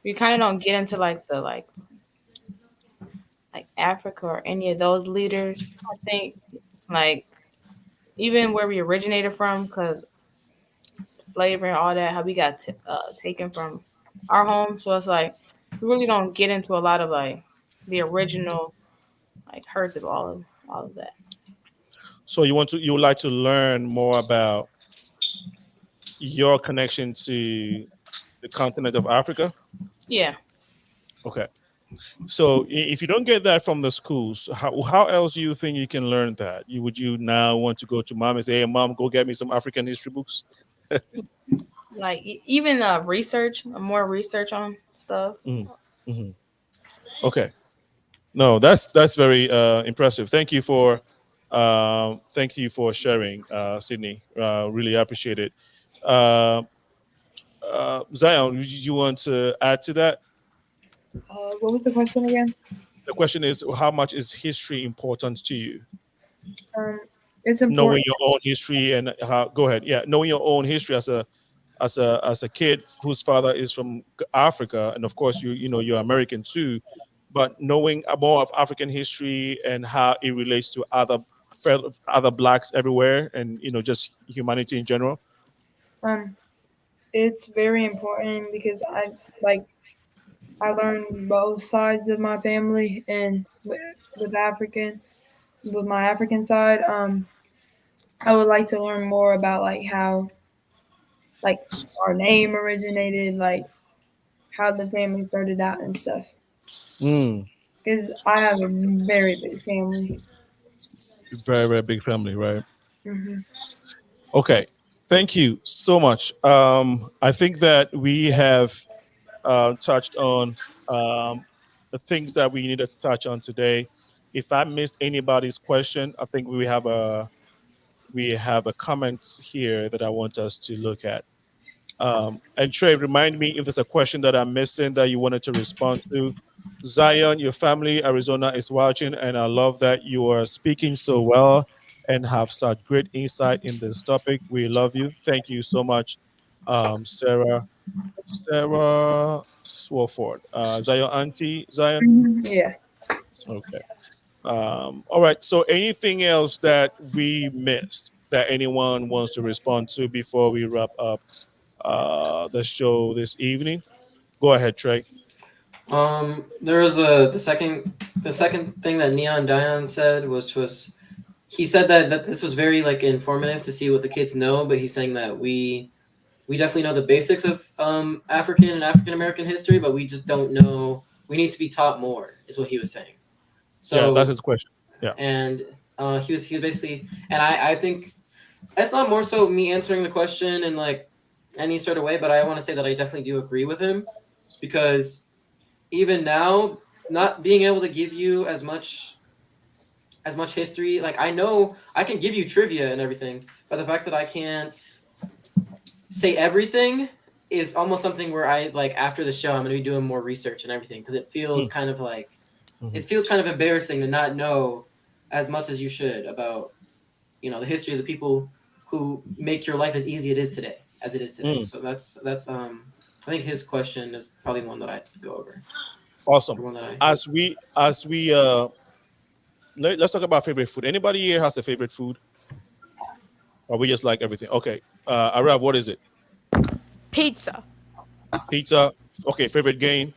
we kind of don't get into like the like Africa or any of those leaders. I think like even where we originated from, because slavery and all that, how we got taken from our home. So it's like we really don't get into a lot of like the original like hurt of all of that. So you would like to learn more about your connection to the continent of Africa? Yeah. Okay. So if you don't get that from the schools, how else do you think you can learn that? You now want to go to mom and say, "Hey, mom, go get me some African history books"? Like even research, more research on stuff. Mhm. Okay. No, that's very impressive. Thank you for sharing, Sydney. Really appreciate it. Uh, Zion, you want to add to that? What was the question again? The question is, how much is history important to you? It's Knowing important. your own history and how. Go ahead. Yeah, knowing your own history as a kid whose father is from Africa, and of course you're American too, but knowing more of African history and how it relates to other blacks everywhere, and just humanity in general. Um, it's very important because I learned both sides of my family, and with my African side, I would like to learn more about like how like our name originated, like how the family started out and stuff. Mm, Because I have a very big family. very, very big family, right? Hmm. Okay, thank you so much. I think that we have touched on the things that we needed to touch on today. If I missed anybody's question, I think we have a comment here that I want us to look at. And Trey, remind me if there's a question that I'm missing that you wanted to respond to. Zion, your family, Arizona is watching, and I love that you are speaking so well and have such great insight in this topic. We love you. Thank you so much, Sarah Swofford. Zion auntie, Zion. Yeah. Okay. All right. So anything else that we missed that anyone wants to respond to before we wrap up the show this evening? Go ahead, Trey. There was the second thing that Neon Dion said, which was he said that this was very like informative to see what the kids know, but he's saying that we definitely know the basics of African and African American history, but we just don't know. We need to be taught more, is what he was saying. So Yeah, that's his question. Yeah. and he was basically, and I think it's not more so me answering the question in like any sort of way, but I want to say that I definitely do agree with him, because even now, not being able to give you as much history, like I know I can give you trivia and everything, but the fact that I can't say everything is almost something where I like after the show I'm gonna be doing more research and everything, because it feels kind of like it feels kind of embarrassing to not know as much as you should about the history of the people who make your life as easy as it is today. So that's I think his question is probably one that I'd go over. Awesome. One that I As we let's talk about favorite food. Anybody here has a favorite food? Or we just like everything? Okay. Arav, what is it? Pizza. Pizza. Okay, favorite game?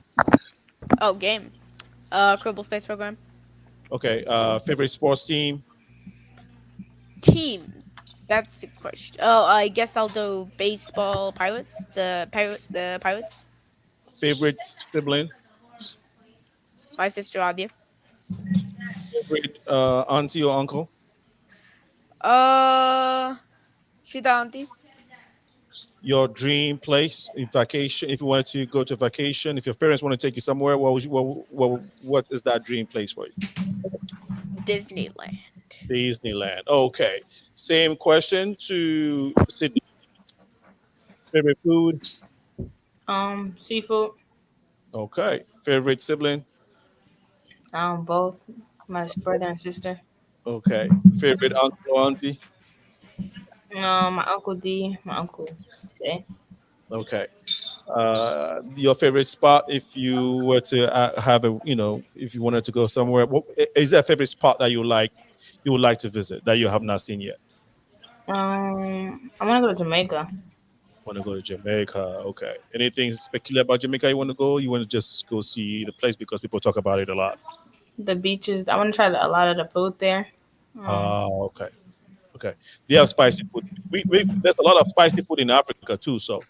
Oh, game. Kerbal Space Program. Okay. Favorite sports team? Team. That's the question. Oh, I guess I'll do baseball. Pirates. The Pirates. Favorite sibling? My sister Adia. Favorite auntie or uncle? Uh, she's the auntie. Your dream place in vacation? If you wanted to go to vacation, if your parents want to take you somewhere, what would you, what is that dream place for you? Disneyland. Disneyland. Okay. Same question to Sydney. Favorite food? Seafood. Okay. Favorite sibling? Both my brother and sister. Okay. Favorite uncle or auntie? My uncle D, my uncle Say. Okay. Your favorite spot if you were to have a, if you wanted to go somewhere, is there a favorite spot that you would like to visit that you have not seen yet? I want to go to Jamaica. Want to go to Jamaica? Okay. Anything spectacular about Jamaica you want to go? You want to just go see the place because people talk about it a lot? The beaches. I want to try a lot of the food there. Oh, okay. Okay. They have spicy food. There's a lot of spicy food in Africa too. So,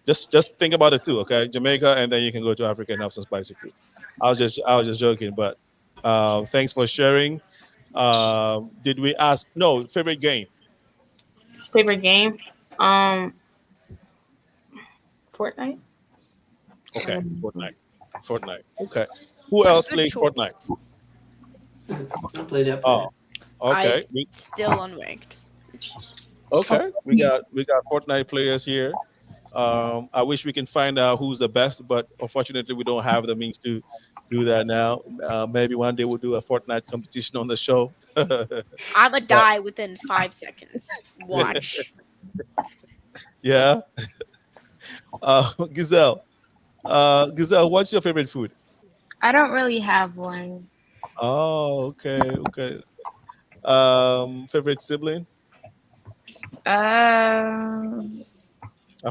just think about it too. Okay, Jamaica, and then you can go to Africa and have some spicy food. I was just joking, but thanks for sharing. Did we ask? No, favorite game. Favorite game? Fortnite. Okay, Fortnite. Okay. Who else plays Fortnite? I played that. Oh, okay. I'm still unranked. Okay, we got Fortnite players here. I wish we can find out who's the best, but unfortunately, we don't have the means to do that now. Maybe one day we'll do a Fortnite competition on the show. I'ma die within 5 seconds. Watch. Yeah. Giselle. Giselle, what's your favorite food? I don't really have one. Oh, okay. Favorite sibling? I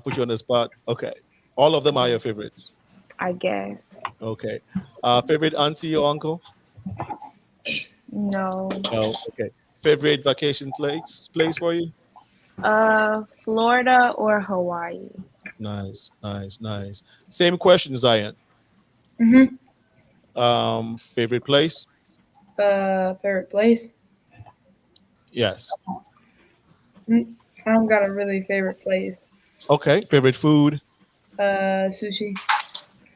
put you on the spot. Okay. All of them are your favorites. I guess. Okay. Favorite auntie or uncle? No. No. Okay. Favorite vacation place for you? Florida or Hawaii. Nice. Same question, Zion. Favorite place? Favorite place? Yes. I don't got a really favorite place. Okay. Favorite food? Sushi.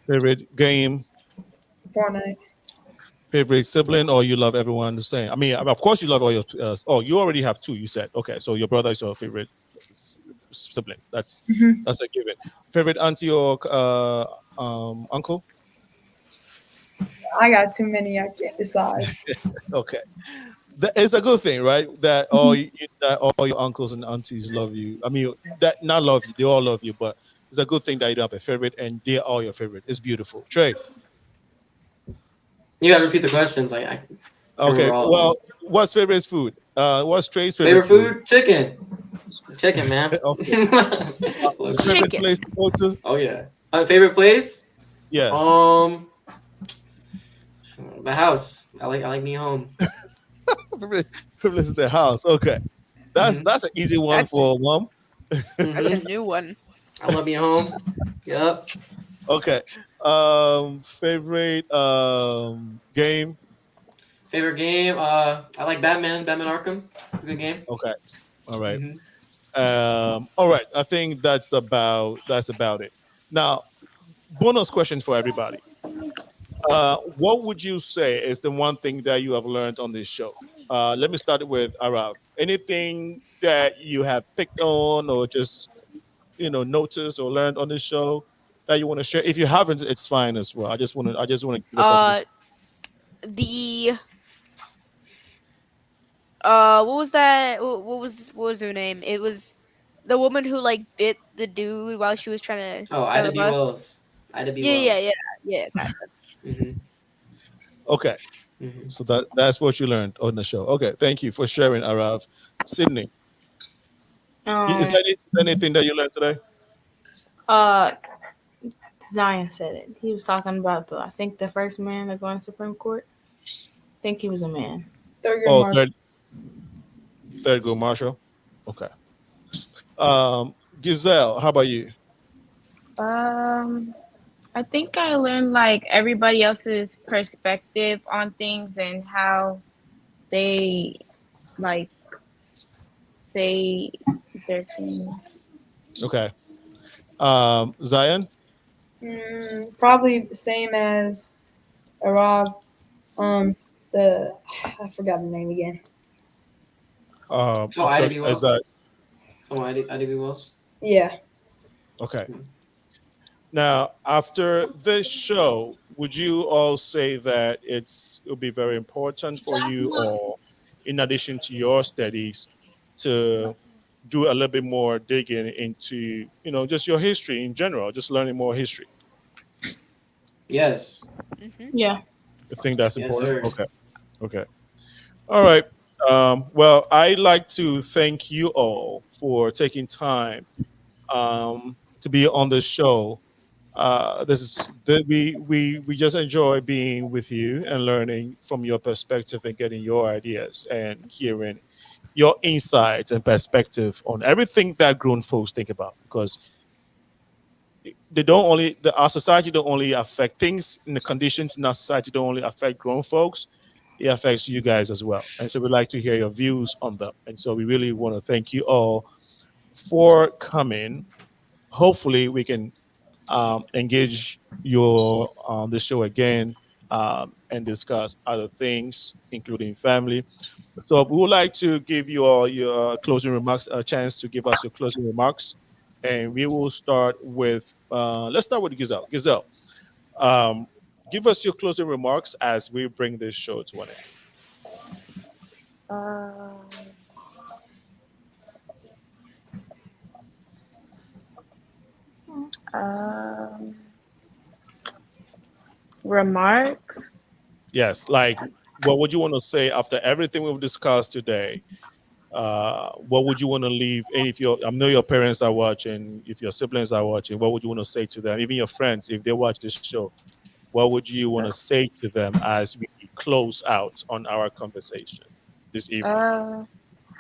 Favorite game? Fortnite. Favorite sibling, or you love everyone the same? I mean, of course you love all your. You already have two. You said okay. So your brother is your favorite sibling. That's a given. Favorite auntie or uncle? I got too many. I can't decide. Okay, it's a good thing, right? That all your uncles and aunties love you. I mean, that not love you. They all love you, but it's a good thing that you don't have a favorite, and they're all your favorite. It's beautiful. Trey. You gotta repeat the questions. Okay. Well, what's favorite food? What's Trey's favorite food? Chicken, man. Okay. Favorite place to go to? Oh yeah. Favorite place? Yeah. The house. I like me home. Favorite place is the house. Okay. That's an easy one for mom. That's a new one. I love being home. Yep. Okay. Favorite game? Favorite game? I like Batman Arkham. It's a good game. Okay. All right. All right. I think that's about it. Now, bonus question for everybody. What would you say is the one thing that you have learned on this show? Let me start with AARAV. Anything that you have picked on or just noticed or learned on this show that you want to share? If you haven't, it's fine as well. I just want to give what was that? What was her name? It was the woman who bit the dude while she was trying to. Oh, Ida B. Wells. Yeah. Okay. So that's what you learned on the show. Okay, thank you for sharing, AARAV. Sydney, is there anything that you learned today? Zion said it. He was talking about I think the first man to go on Supreme Court. think he was a man. Third grade Oh, Marshall. third grade Marshall. Okay. Giselle, how about you? Um, I think I learned like everybody else's perspective on things and how they like say their thing. Okay. Zion. Probably the same as AARAV. The I forgot the name again. Oh, IDB Is Wells. that IDB Wells. Yeah. okay? Now, after this show, would you all say that it'll be very important for you, or in addition to your studies, to do a little bit more digging into, just your history in general, just learning more history? Yes. Yeah. I think that's Yes, important. sir. Okay. All right. Well, I'd like to thank you all for taking time to be on the show. We just enjoy being with you and learning from your perspective and getting your ideas and hearing your insights and perspective on everything that grown folks think about, because they don't only our society don't only affect things in the conditions in our society don't only affect grown folks, it affects you guys as well. And so we'd like to hear your views on them. And so we really want to thank you all for coming. Hopefully we can engage your on the show again, and discuss other things, including family. So we would like to give you all your closing remarks, a chance to give us your closing remarks, and we will start with let's start with Giselle. Giselle, give us your closing remarks as we bring this show to an end. Remarks. Yes, like what would you want to say after everything we've discussed today? What would you want to leave? And if I know your parents are watching, if your siblings are watching, what would you want to say to them? Even your friends, if they watch this show, what would you want to say to them as we close out on our conversation this evening?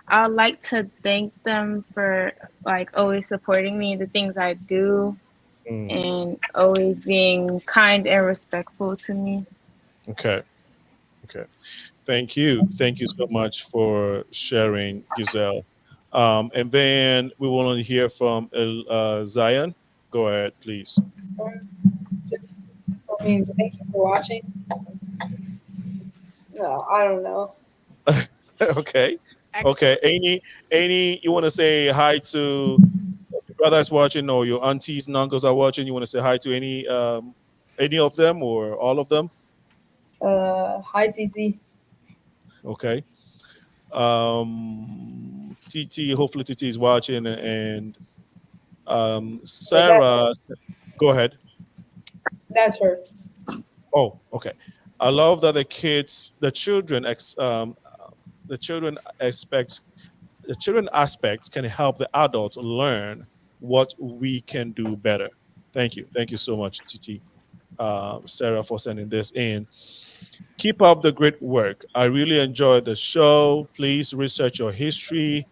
I'd like to thank them for like always supporting me in the things I do and always being kind and respectful to me. Okay. Thank you so much for sharing, Giselle. And then we want to hear from Zion. Go ahead, please. Thank you for watching. No, I don't know. Okay. Any you want to say hi to your brothers watching, or your aunties and uncles are watching? You want to say hi to any of them or all of them? Hi, TT. Okay. TT, hopefully TT is watching, and Sarah, go ahead. That's her. Oh, okay. I love that the children aspects can help the adults learn what we can do better. Thank you so much, TT, Sarah, for sending this in. Keep up the great work. I really enjoyed the show. Please research your history,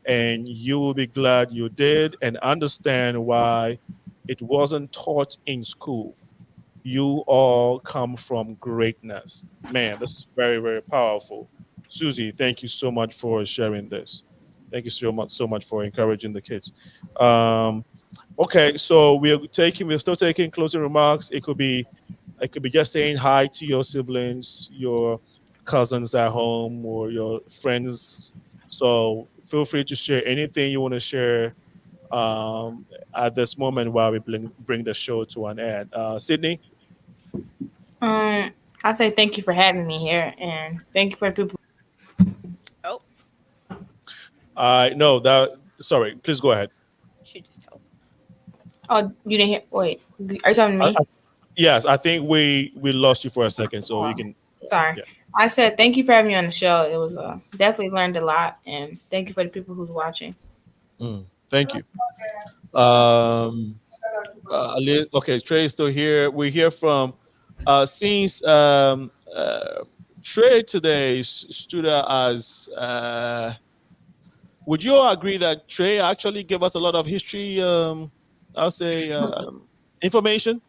and you will be glad you did and understand why it wasn't taught in school. You all come from greatness. Man, this is very, very powerful. Susie, thank you so much for sharing this. Thank you so much for encouraging the kids. Okay, so we're still taking closing remarks. It could be just saying hi to your siblings, your cousins at home, or your friends. So feel free to share anything you want to share at this moment while we bring the show to an end. Sydney? I say thank you for having me here, and thank you for the people. No, sorry, please go ahead. She just told. Oh, you didn't hear? Wait, are you talking to me? Yes, I think we lost you for a second, so you can. Sorry. Yeah. I said thank you for having me on the show. It was definitely learned a lot, and thank you for the people who's watching. Thank you. Okay, Trey is still here. We hear from since Trey today stood out as. Would you all agree that Trey actually gave us a lot of history? I'll say information,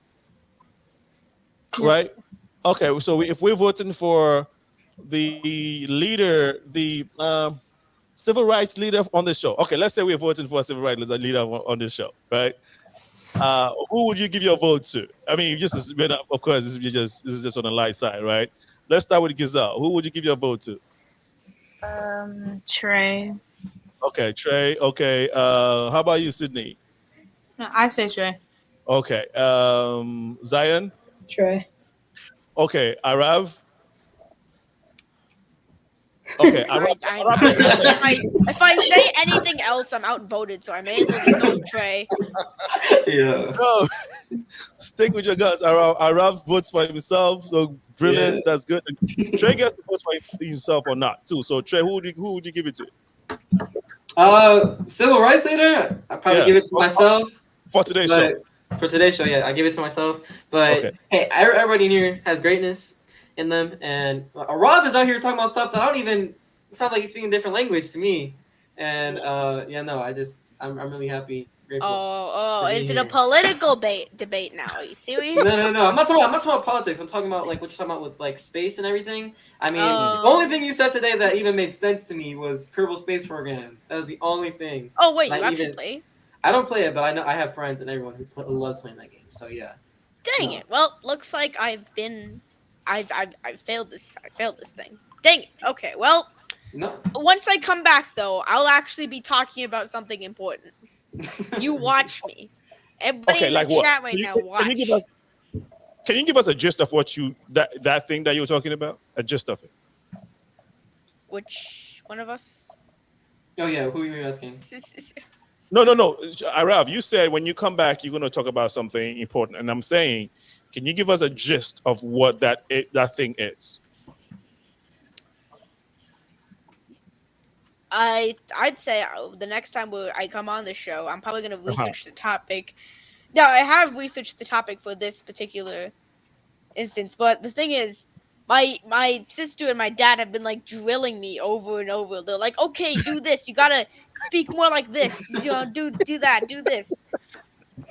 right? Okay, so if we're voting for the leader, the civil rights leader on this show. Okay, let's say we're voting for a civil rights leader on this show, right? Who would you give your vote to? I mean, of course, this is just on the light side, right? Let's start with Giselle. Who would you give your vote to? Trey. Okay, Trey. Okay. How about you, Sydney? I say Trey. Okay. Zion. Trey. Okay. Arav. Okay. If I say anything else, I'm outvoted, so I may as well just go with Trey. Yeah. No, stick with your guns. Arav votes for himself, so brilliant. Yeah. That's good. And Trey gets to vote for himself or not too. So Trey, who would you give it to? Civil rights leader. I probably give it to myself for today's show. For today's show, yeah, I give it to myself. But okay. Hey, everybody in here has greatness in them, and Rob is out here talking about stuff that I don't even. It sounds like he's speaking a different language to me, and I'm really happy. Grateful is it a political debate now? Are you serious? No. I'm not talking about politics. I'm talking about like what you're talking about with like space and everything. I mean, the only thing you said today that even made sense to me was Kerbal Space Program. That was the only thing. Oh wait, you actually play? I don't play it, but I know I have friends and everyone who loves playing that game. So yeah. Dang it! Well, looks like I've failed this. I failed this thing. Dang it! Okay, well. No. Once I come back, though, I'll actually be talking about something important. You watch me. Everybody in the chat right now, watch. Can you give us a gist of what that thing that you were talking about? A gist of it. Which one of us? Oh yeah, who are you asking? No. Arav, you said when you come back, you're going to talk about something important, and I'm saying, can you give us a gist of what that thing is? I'd say the next time I come on the show, I'm probably going to research the topic. No, I have researched the topic for this particular instance, but the thing is, my sister and my dad have been like drilling me over and over. They're like, okay, do this. You gotta speak more like this. You know, do that, do this.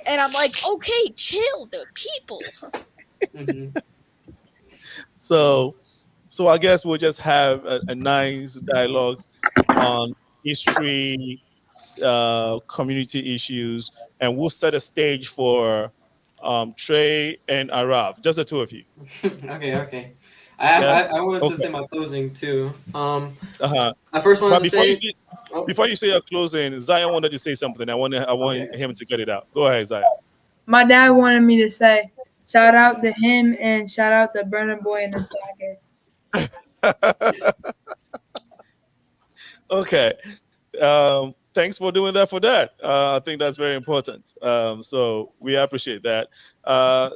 And I'm like, okay, chill. They're people. Mm-hmm. So I guess we'll just have a nice dialogue on history, community issues, and we'll set a stage for Trey and Arav, just the two of you. Okay. I wanted to say my closing too. I first wanted to say before you say your closing, Zion wanted to say something. I want him to get it out. Go ahead, Zion. My dad wanted me to say shout out to him and shout out to Burner Boy and the podcast. Okay. Thanks for doing that for that. I think that's very important. So we appreciate that.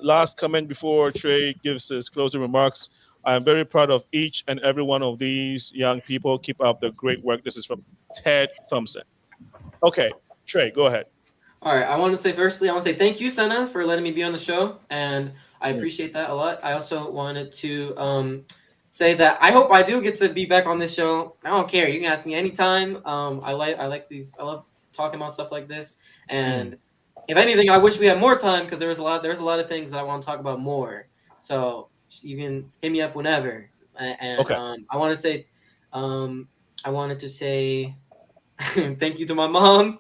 Last comment before Trey gives his closing remarks. I'm very proud of each and every one of these young people. Keep up the great work. This is from Ted Thompson. Okay, Trey, go ahead. All right. I want to say thank you, Senna, for letting me be on the show, and I appreciate that a lot. I also wanted to say that I hope I do get to be back on this show. I don't care. You can ask me anytime. I love talking about stuff like this. And if anything, I wish we had more time because there's a lot of things that I want to talk about more. So you can hit me up whenever. And okay. I wanted to say thank you to my mom.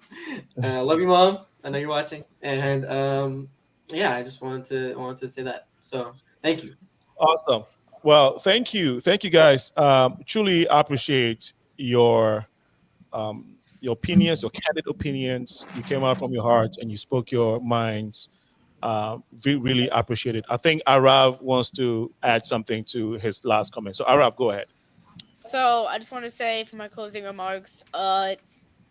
Love you, Mom. I know you're watching. And I just wanted to say that. So thank you. Awesome. Well, thank you guys. Truly appreciate your opinions, your candid opinions. You came out from your heart and you spoke your minds. Really appreciate it. I think Arav wants to add something to his last comment. So Arav, go ahead. So I just want to say for my closing remarks,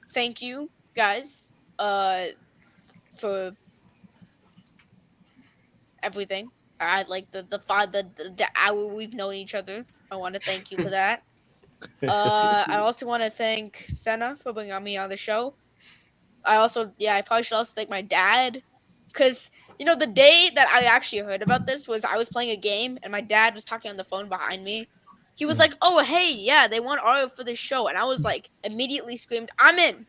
thank you guys for everything. I like the hour we've known each other. I want to thank you for that. I also want to thank Senna for bringing me on the show. I probably should also thank my dad, because the day that I actually heard about this was I was playing a game and my dad was talking on the phone behind me, he was like, "Oh, hey, yeah, they want Ario for this show," and I was like, immediately screamed, "I'm in!"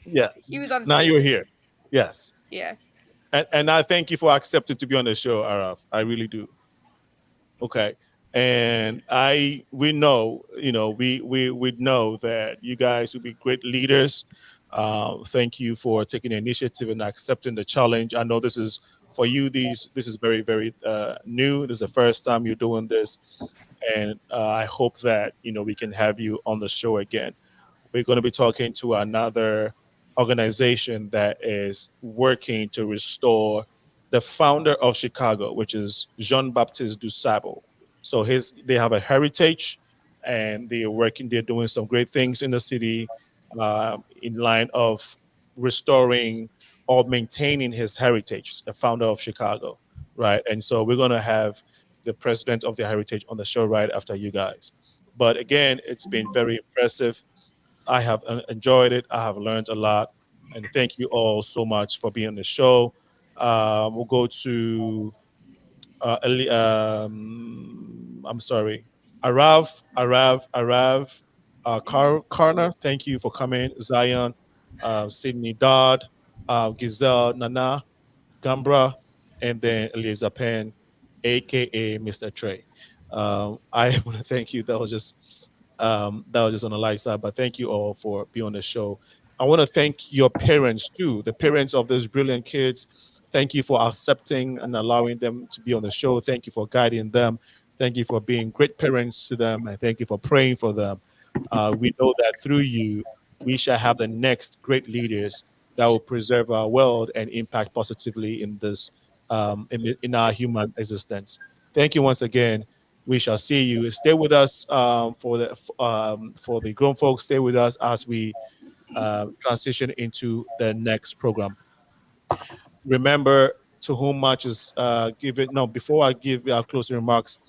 Yes. He was on Now stage. you're here. Yes. Yeah. And I thank you for accepting to be on the show, AARAV. I really do. Okay. And we know, we know that you guys will be great leaders. Thank you for taking the initiative and accepting the challenge. I know this is for you. This is very, very new. This is the first time you're doing this, and I hope that we can have you on the show again. We're going to be talking to another organization that is working to restore the founder of Chicago, which is Jean-Baptiste Dusable. So they have a heritage, and they're doing some great things in the city in line of restoring or maintaining his heritage, the founder of Chicago, right? And so we're going to have the president of the heritage on the show right after you guys. But again, it's been very impressive. I have enjoyed it. I have learned a lot. And thank you all so much for being on the show. We'll go to I'm sorry, AARAV, KARNA. Thank you for coming. Zion, Sydney Dodd, Giselle, Nana, Gambra, and then ELEAZAR Penn, aka Mr. Trey. I want to thank you. That was just on the light side, but thank you all for being on the show. I want to thank your parents too, the parents of those brilliant kids. Thank you for accepting and allowing them to be on the show. Thank you for guiding them. Thank you for being great parents to them, and thank you for praying for them. We know that through you, we shall have the next great leaders that will preserve our world and impact positively in this in our human existence. Thank you once again. We shall see you. Stay with us for the grown folks. Stay with us as we transition into the next program. Remember, to whom much is given. No, before I give our closing remarks,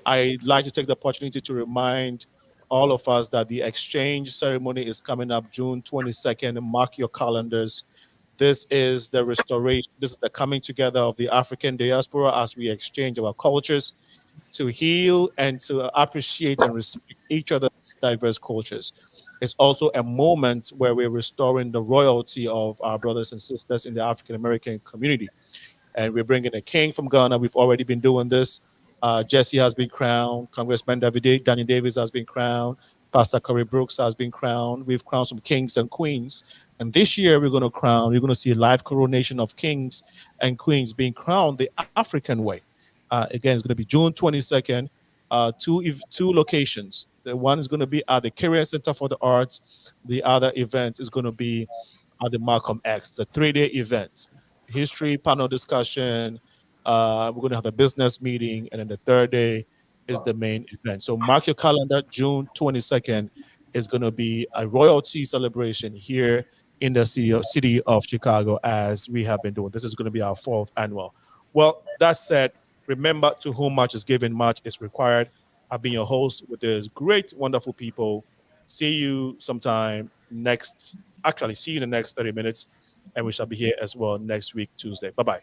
I'd like to take the opportunity to remind all of us that the exchange ceremony is coming up June 22nd. Mark your calendars. This is the restoration. This is the coming together of the African diaspora as we exchange our cultures to heal and to appreciate and respect each other's diverse cultures. It's also a moment where we're restoring the royalty of our brothers and sisters in the African American community. And we're bringing a king from Ghana. We've already been doing this. Jesse has been crowned. Congressman Daniel Davis has been crowned. Pastor Corey Brooks has been crowned. We've crowned some kings and queens. And this year we're going to see a live coronation of kings and queens being crowned the African way. Again, it's going to be June 22nd. Two locations. The one is going to be at the Career Center for the Arts. The other event is going to be at the Malcolm X. It's a 3-day event. History panel discussion. We're going to have a business meeting, and then the third day is the main event. So mark your calendar. June 22nd is going to be a royalty celebration here in the city of Chicago, as we have been doing. This is going to be our 4th annual. Well, that said, remember, to whom much is given, much is required. I've been your host with these great, wonderful people. See you sometime next. Actually, see you in the next 30 minutes. And we shall be here as well next week, Tuesday. Bye-bye.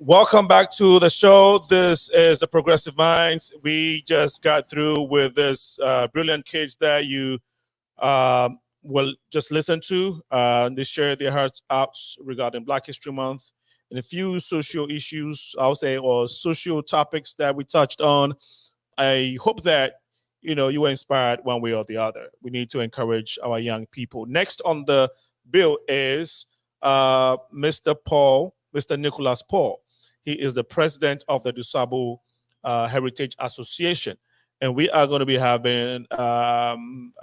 Welcome back to the show. This is the Progressive Minds. We just got through with this brilliant kids that you will just listen to. They share their hearts out regarding Black History Month and a few social issues, I'll say, or social topics that we touched on. I hope that you were inspired one way or the other. We need to encourage our young people. Next on the bill is Mr. Nicholas Paul. He is the president of the Dusabo Heritage Association. And we are going to be having a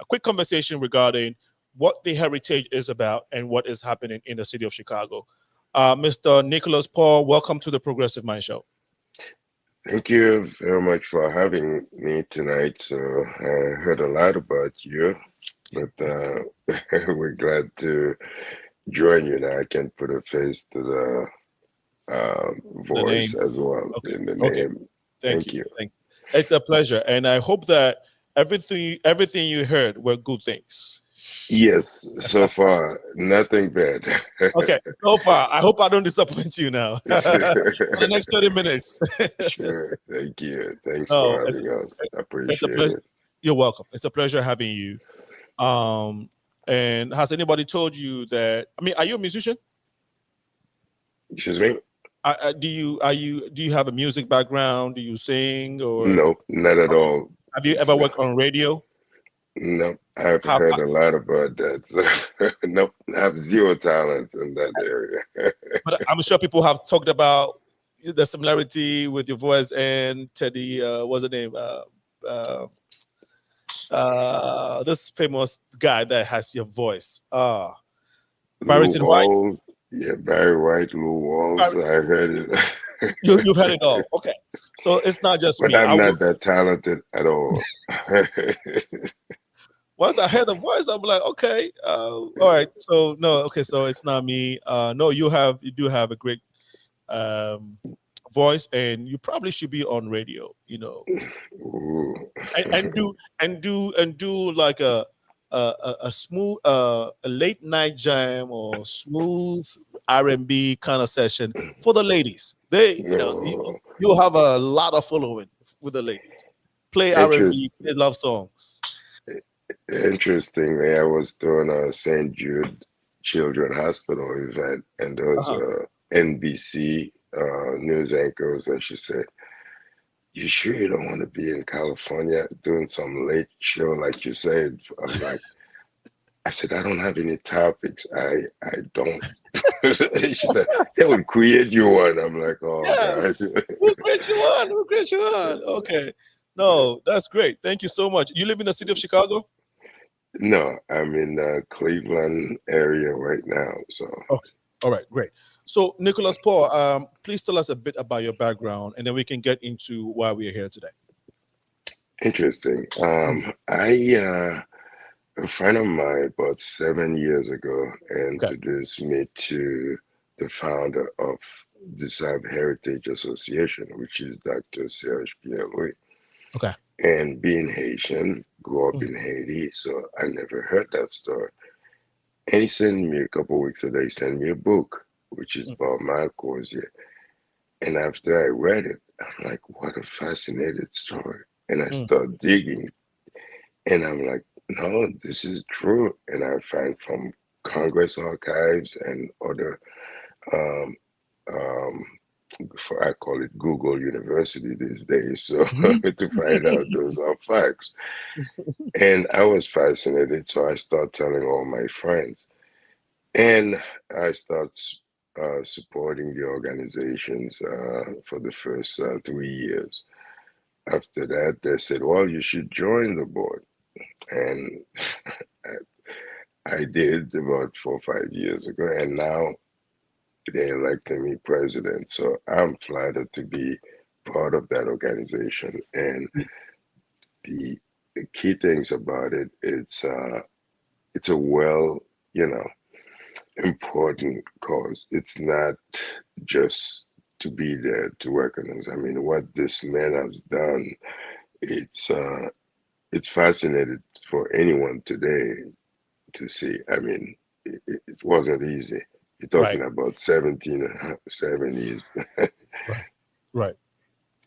quick conversation regarding what the heritage is about and what is happening in the city of Chicago. Mr. Nicholas Paul, welcome to the Progressive Mind Show. Thank you very much for having me tonight. So I heard a lot about you, but we're glad to join you now. I can put a face to the voice as well in the name. Thank you. It's a pleasure, and I hope that everything you heard were good things. Yes, so far nothing bad. Okay, so far I hope I don't disappoint you now. For the next 30 minutes. Sure, thank you. Thanks for having us. I appreciate it. You're welcome. It's a pleasure having you. And has anybody told you that? I mean, are you a musician? Excuse me? Do you have a music background? Do you sing or no? Not at all. Have you ever worked on radio? No, I've heard a lot about that. So, no, I have zero talent in that area. But I'm sure people have talked about the similarity with your voice and Teddy. What's the name? This famous guy that has your voice. Barrington White. Yeah, Barry White, Lou Walls. I heard it. You've heard it all. Okay. So it's not just but me. I'm not that talented at all. Once I heard the voice, I'm like, okay, all right. So no, okay, so it's not me. No, you do have a great voice, and you probably should be on radio, and do like a smooth a late night jam or smooth R&B kind of session for the ladies. You'll have a lot of following with the ladies. Play R&B, play love songs. Interestingly, I was doing a St. Jude Children's Hospital event, and there was NBC news anchors, and she said, "You sure you don't want to be in California doing some late show like you said?" I was like, I said, "I don't have any topics. I don't." She said, "They would create you one." I'm like, "Oh, yes, God." We'll create you one. We'll create you one. Okay. No, that's great. Thank you so much. You live in the city of Chicago? No, I'm in Cleveland area right now. So okay, all right, great. So Nicholas Paul, please tell us a bit about your background, and then we can get into why we are here today. Interesting. A friend of mine about 7 years ago introduced me to the founder of the Dusabo Heritage Association, which is Dr. Serge Pierre-Louis. Okay. And being Haitian, grew up in Haiti, so I never heard that story. And he sent me a couple of weeks ago, he sent me a book, which is about my cause. And after I read it, I'm like, what a fascinating story. And I start digging, and I'm like, no, this is true. And I find from Congress archives and other, I call it Google University these days, so to find out those are facts. And I was fascinated, so I start telling all my friends. And I start supporting the organizations for the first 3 years. After that, they said, well, you should join the board. And I did about 4 or 5 years ago, and now they elected me president. So I'm flattered to be part of that organization. And the key things about it, it's a well, important cause. It's not just to be there to recognize. I mean, what this man has done, it's fascinating for anyone today to see. I mean, it wasn't easy. You're talking about 1770s. Right.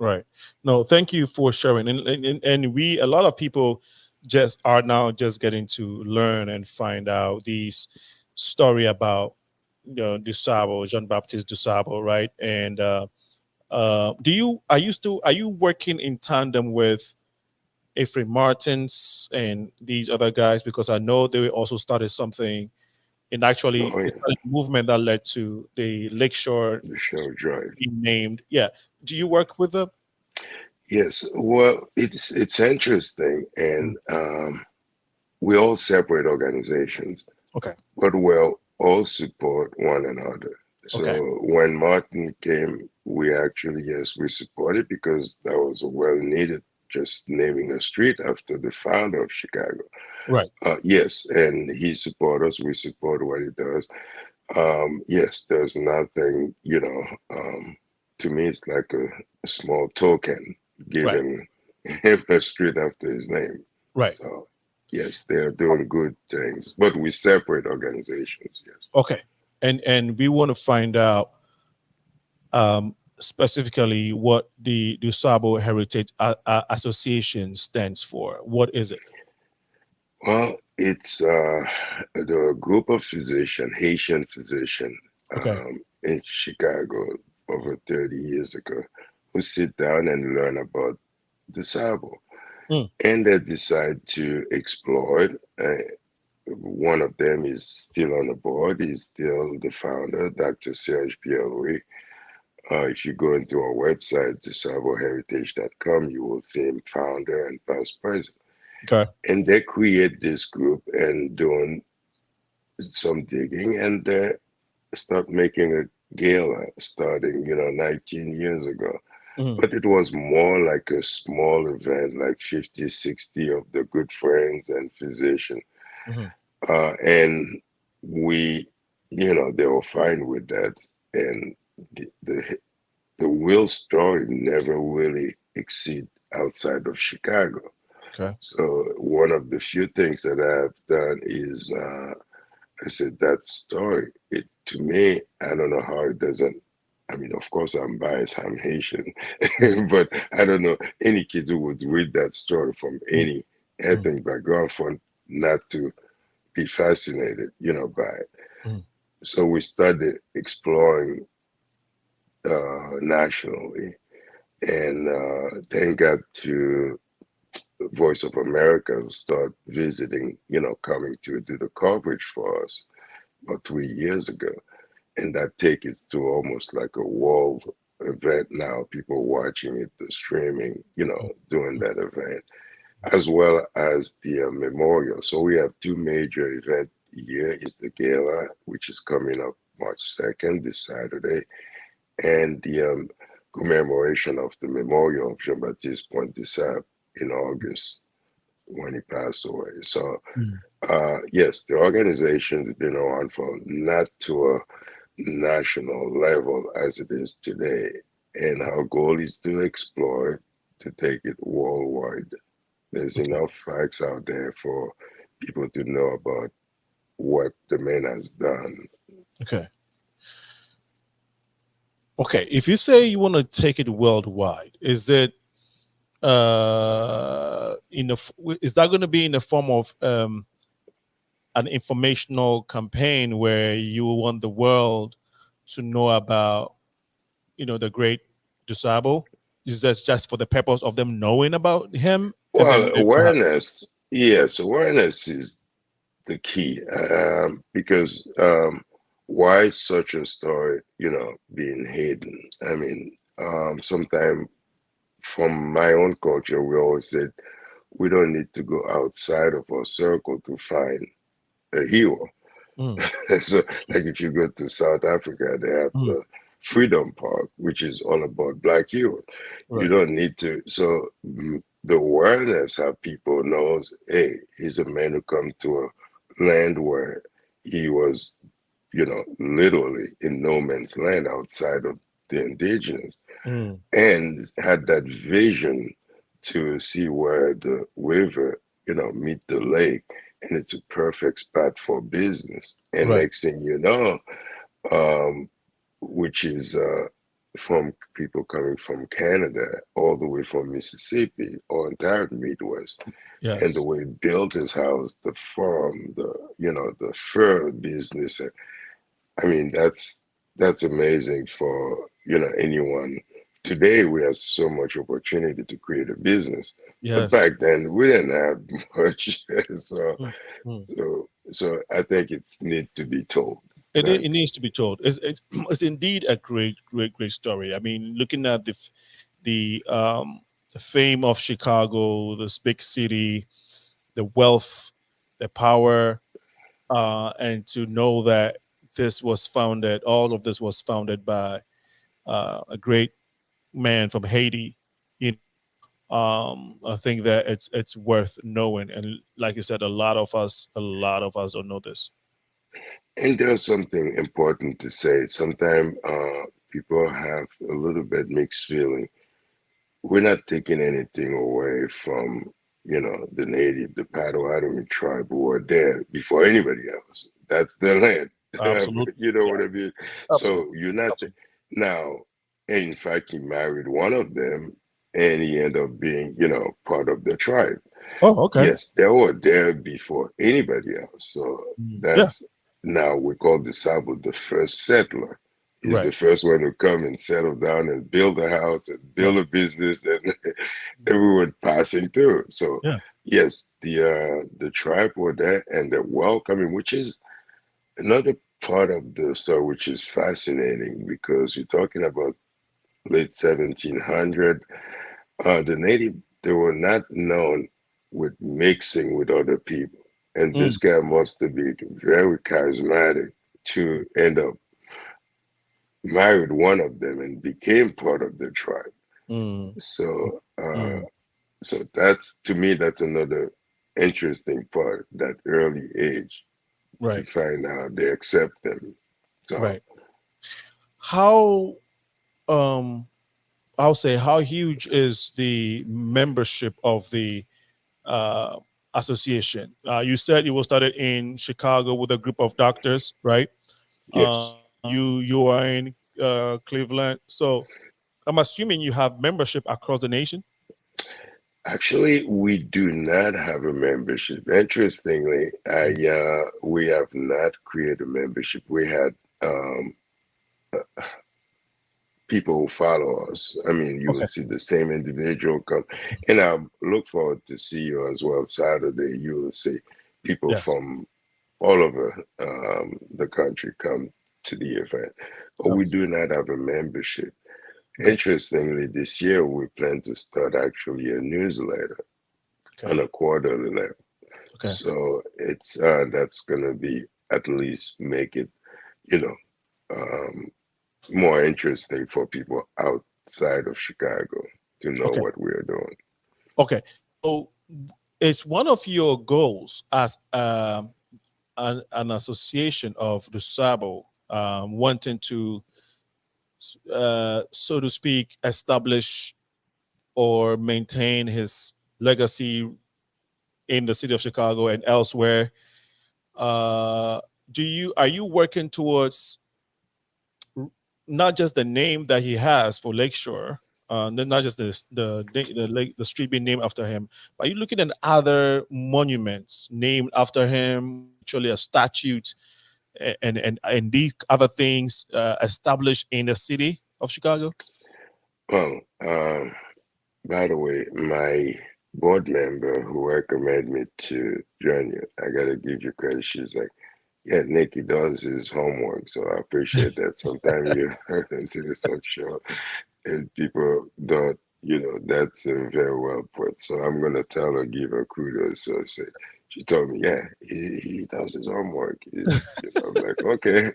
Right. No, thank you for sharing. And we, a lot of people just are now just getting to learn and find out these story about, Dusabo, Jean-Baptiste Dusabo, right? And are you working in tandem with Ephraim Martins and these other guys? Because I know they also started something, and actually Oh they yeah, started a movement that led to the Lakeshore the show Drive. being named. Yeah. Do you work with them? Yes, well, it's interesting, Mm. and we all separate organizations, Okay. but we'll all support one another. So Okay. when Martin came, we actually, yes, we supported because that was a well needed, just naming a street after the founder of Chicago. Right. Yes, and he support us. We support what he does. Yes, there's nothing, to me, it's like a small token Right. giving him a street after his name. Right. So, yes, they're doing good things, but we separate organizations. Yes. Okay. And we want to find out specifically what the Dusabo Heritage Association stands for. What is it? Well, it's the group of physicians, Haitian physician, Okay. in Chicago over 30 years ago, who sit down and learn about the Sabo. Mm. And they decide to explore it. One of them is still on the board. He's still the founder, Dr. Serge Pierre. If you go into our website, desaboheritage.com, you will see him founder and past president. Okay. And they create this group and doing some digging, and they start making a gala starting, 19 years ago. Mhm. But it was more like a small event, like 50, 60 of the good friends and physicians. Mhm. And we, they were fine with that. And the real story never really exceed outside of Chicago. Okay. So one of the few things that I've done is I said that story. It to me, I don't know how it doesn't. I mean, of course, I'm biased. I'm Haitian, but I don't know any kid who would read that story from any ethnic background for not to be fascinated, by it. Mm. So we started exploring nationally, and then got to Voice of America, start visiting, coming to do the coverage for us about 3 years ago. And that take it to almost like a world event now, people watching it, the streaming, doing that event, as well as the memorial. So we have two major events a year is the gala, which is coming up March 2nd, this Saturday, and the commemoration of the memorial of Jean-Baptiste Point de Sable in August when he passed away. So, Mm. yes, the organization has been around for not to a national level as it is today. And our goal is to explore it, to take it worldwide. There's Okay. enough facts out there for people to know about what the man has done. Okay. Okay. If you say you want to take it worldwide, is it is that going to be in the form of an informational campaign where you want the world to know about, the great Dusabo? Is that just for the purpose of them knowing about him, and Well, then perhaps? awareness, yes, awareness is the key, because why such a story, being hidden? I mean, sometimes from my own culture, we always said we don't need to go outside of our circle to find a hero. Mm. So, like if you go to South Africa, they have Mm. the Freedom Park, which is all about Black heroes. You Right. don't need to. So, the awareness how people knows, hey, he's a man who come to a land where he was, literally in no man's land outside of the indigenous, Mm. and had that vision to see where the river, meet the lake, and it's a perfect spot for business. And Right. next thing you know, um, which is from people coming from Canada, all the way from Mississippi, or entire Midwest, and the Yes. way he built his house, the farm, the fur business. I mean, that's amazing for anyone. Today we have so much opportunity to create a business, but Yes. back then we didn't have much. so Mm, mm. so I think it's need to be told. It needs That's to be told. It's indeed a great story. I mean, looking at the fame of Chicago, this big city, the wealth, the power, and to know that all of this was founded by a great man from Haiti. You I think that it's worth knowing, and like you said, a lot of us don't know this. And there's something important to say. Sometimes people have a little bit mixed feeling. We're not taking anything away from, the native, the Potawatomi tribe who were there before anybody else. That's their land. Absolutely, You know yeah, what I mean? So absolutely, you're not absolutely. now. In fact, he married one of them, and he ended up being, part of the tribe. Oh, okay. Yes, they were there before anybody else. So Yeah, that's now we call the Sabo the first settler. He's the right, first one to come and settle down and build a house and build right. a business, and everyone passing through. So Yeah. yes, the tribe were there and the welcoming, which is another part of the story, which is fascinating because you're talking about late 1700. The native, they were not known with mixing with other people. And Mm, this guy must have been very charismatic to end up married one of them and became part of the tribe. mm, So, mm. so that's to me, that's another interesting part, that early age to Right, find out they accept them. So right. How um I'll say, how huge is the membership of the uh, association? You said it was started in Chicago with a group of doctors, right? yes. You are in Cleveland, so I'm assuming you have membership across the nation. Actually, we do not have a membership. Interestingly, we have not created a membership. We had um, people who follow us. I mean, you will Okay. see the same individual come, and I look forward to see you as well. Saturday, you will see people Yes. from all over the country come to the event, but Oh, we do not have a membership. okay. Interestingly, this year we plan to start actually a newsletter on Okay. a quarterly level. Okay. So it's that's gonna be at least make it, you know, um, more interesting for people outside of Chicago to know Okay. what we're doing. Okay. So it's one of your goals as an association of the Sabo wanting to, so to speak, establish or maintain his legacy in the city of Chicago and elsewhere. Uh, are you working towards not just the name that he has for Lakeshore, not just the street being named after him, but are you looking at other monuments named after him, actually a statute, and these other things established in the city of Chicago? Well, by the way, my board member who recommended me to join you, I gotta give you credit. She's like, yeah, Nick, he does his homework, so I appreciate that. Sometimes you do some show and people don't, that's very well put. So I'm gonna tell her, give her kudos. So she told me, yeah, he does his homework. I'm like, okay,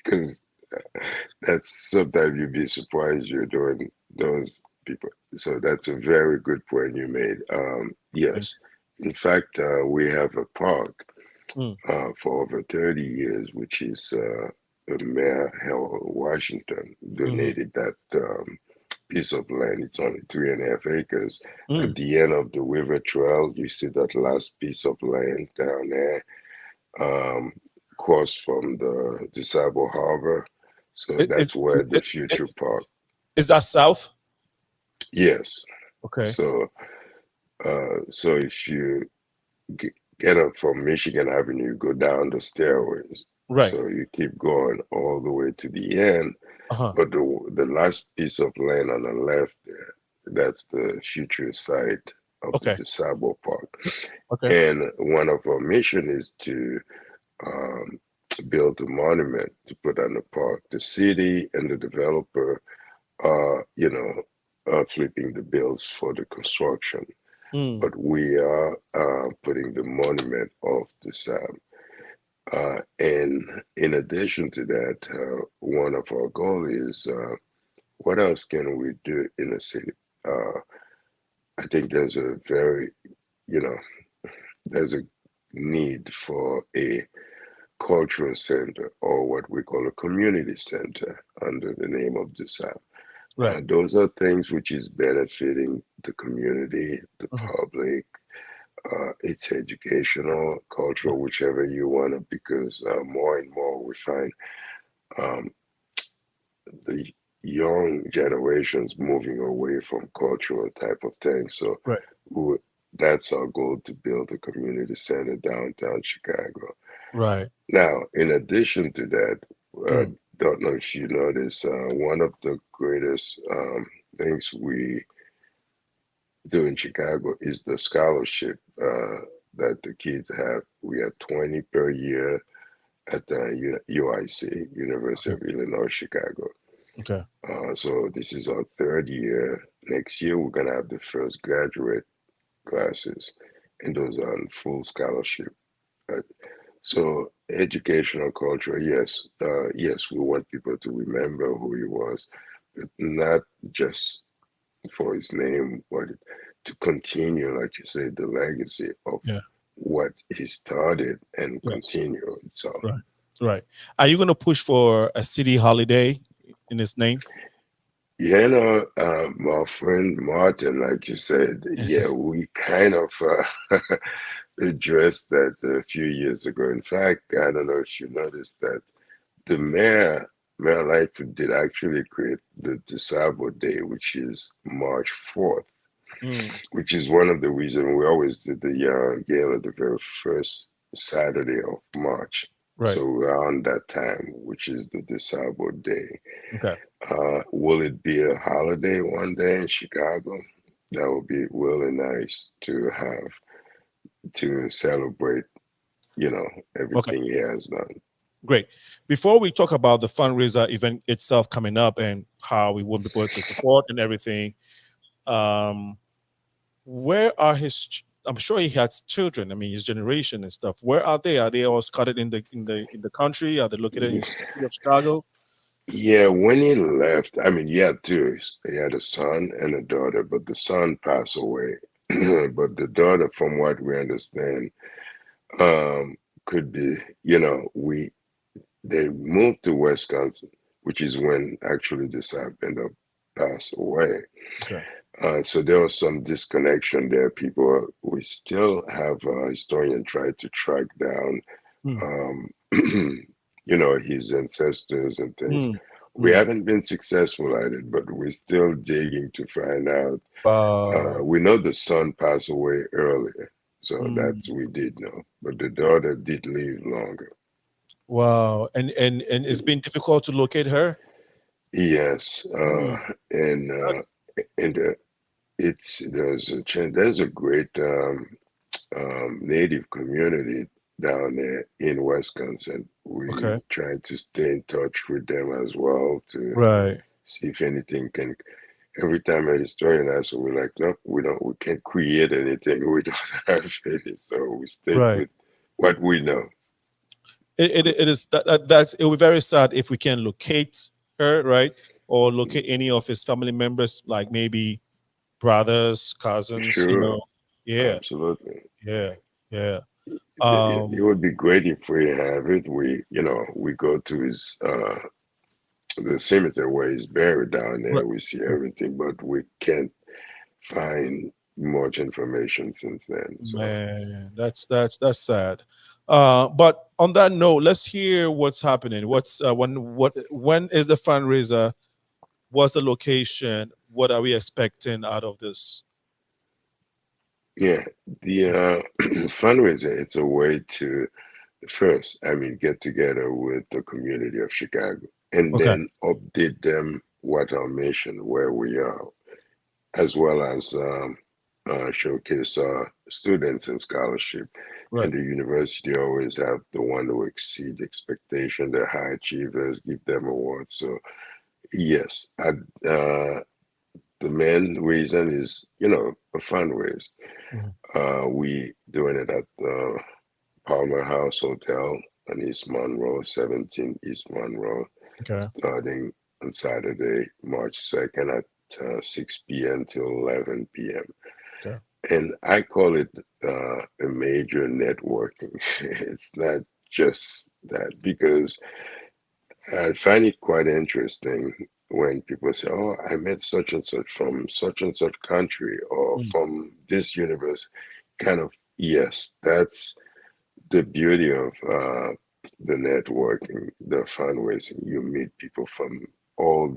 because that's sometimes you'd be surprised you're doing those people. So that's a very good point you made. Okay. Yes, in fact, we have a park Mm, for over 30 years, which is Mayor Harold Washington mhm, donated that piece of land. It's only 3.5 acres. At mm. the end of the river trail, you see that last piece of land down there, um, across from the DeSable Harbor. So It, that's where the it, it, future park. Is that south? Yes. Okay. So, so if you get up from Michigan Avenue, you go down the stairways. Right. So you keep going all the way to the end. Uh-huh. But the last piece of land on the left there, that's the future site of Okay. the DeSable Park. Okay. And one of our mission is to build a monument to put on the park. The city and the developer are, flipping the bills for the construction. But we are putting the monument of the Sam. And in addition to that, one of our goals is what else can we do in the city? I think there's a very, there's a need for a cultural center or what we call a community center under the name of the Sam. Right. Those are things which is benefiting the community, the public. It's educational, cultural, whichever you want it, because more and more we find the young generations moving away from cultural type of things. So right. That's our goal, to build a community center downtown Chicago. Right. Now, in addition to that, don't know if you notice, one of the greatest things we do in Chicago is the scholarship that the kids have. We have 20 per year at the UIC, University of Illinois, Chicago. Okay. So this is our third year. Next year, we're going to have the first graduate classes, and those are on full scholarship. So educational culture, yes. Yes, we want people to remember who he was, but not just for his name, but to continue, like you say, the legacy of what he started and continue itself. Right. Right. Are you going to push for a city holiday in his name? Yeah, my friend Martin, like you said, we kind of addressed that a few years ago. In fact, I don't know if you noticed that the Mayor Lightfoot did actually create the DeSable Day, which is March 4th, which is one of the reasons we always did the gala the very first Saturday of March. Right. So around that time, which is the DeSable Day. Okay. Will it be a holiday one day in Chicago? That would be really nice to have, to celebrate, everything he has done. Great. Before we talk about the fundraiser event itself coming up and how we will be able to support and everything, where are his? I'm sure he has children. I mean, his generation and stuff. Where are they? Are they all scattered in the country? Are they located in the city of Chicago? Yeah, when he left, I mean, he had two. He had a son and a daughter, but the son passed away. But the daughter, from what we understand, could be, they moved to Wisconsin, which is when actually this happened, passed away. Okay. So there was some disconnection there. We still have a historian try to track down, his ancestors and things. We haven't been successful at it, but we're still digging to find out. We know the son passed away earlier, so that we did know, but the daughter did live longer. Wow, and it's been difficult to locate her. Yes, and there's a great Native community down there in Wisconsin. We're trying to stay in touch with them as well to see if anything can. Every time a historian asks, we're like, no, we can't create anything. We don't have any, so we stay with what we know. It will be very sad if we can locate her, right, or locate any of his family members, like maybe brothers, cousins. Sure. Absolutely. Yeah. It would be great if we have it. We go to his the cemetery where he's buried down there. We see everything, but we can't find much information since then. So. Man, that's sad. But on that note, let's hear what's happening. When is the fundraiser What's the location? What are we expecting out of this? Yeah, the fundraiser, it's a way to first, I mean, get together with the community of Chicago and Okay. then update them what our mission, where we are, as well as showcase our students and scholarship. Right. And the university always have the one who exceed expectation, the high achievers, give them awards. So yes, the main reason is, a fundraiser. We doing it at the Palmer House Hotel in East Monroe, 17 East Monroe, Okay. starting on Saturday, March 2nd at 6 p.m. till 11 p.m. Okay. And I call it a major networking. It's not just that, because I find it quite interesting when people say, "Oh, I met such and such country or from this university." Kind of, yes, that's the beauty of the networking, the fundraising. You meet people from all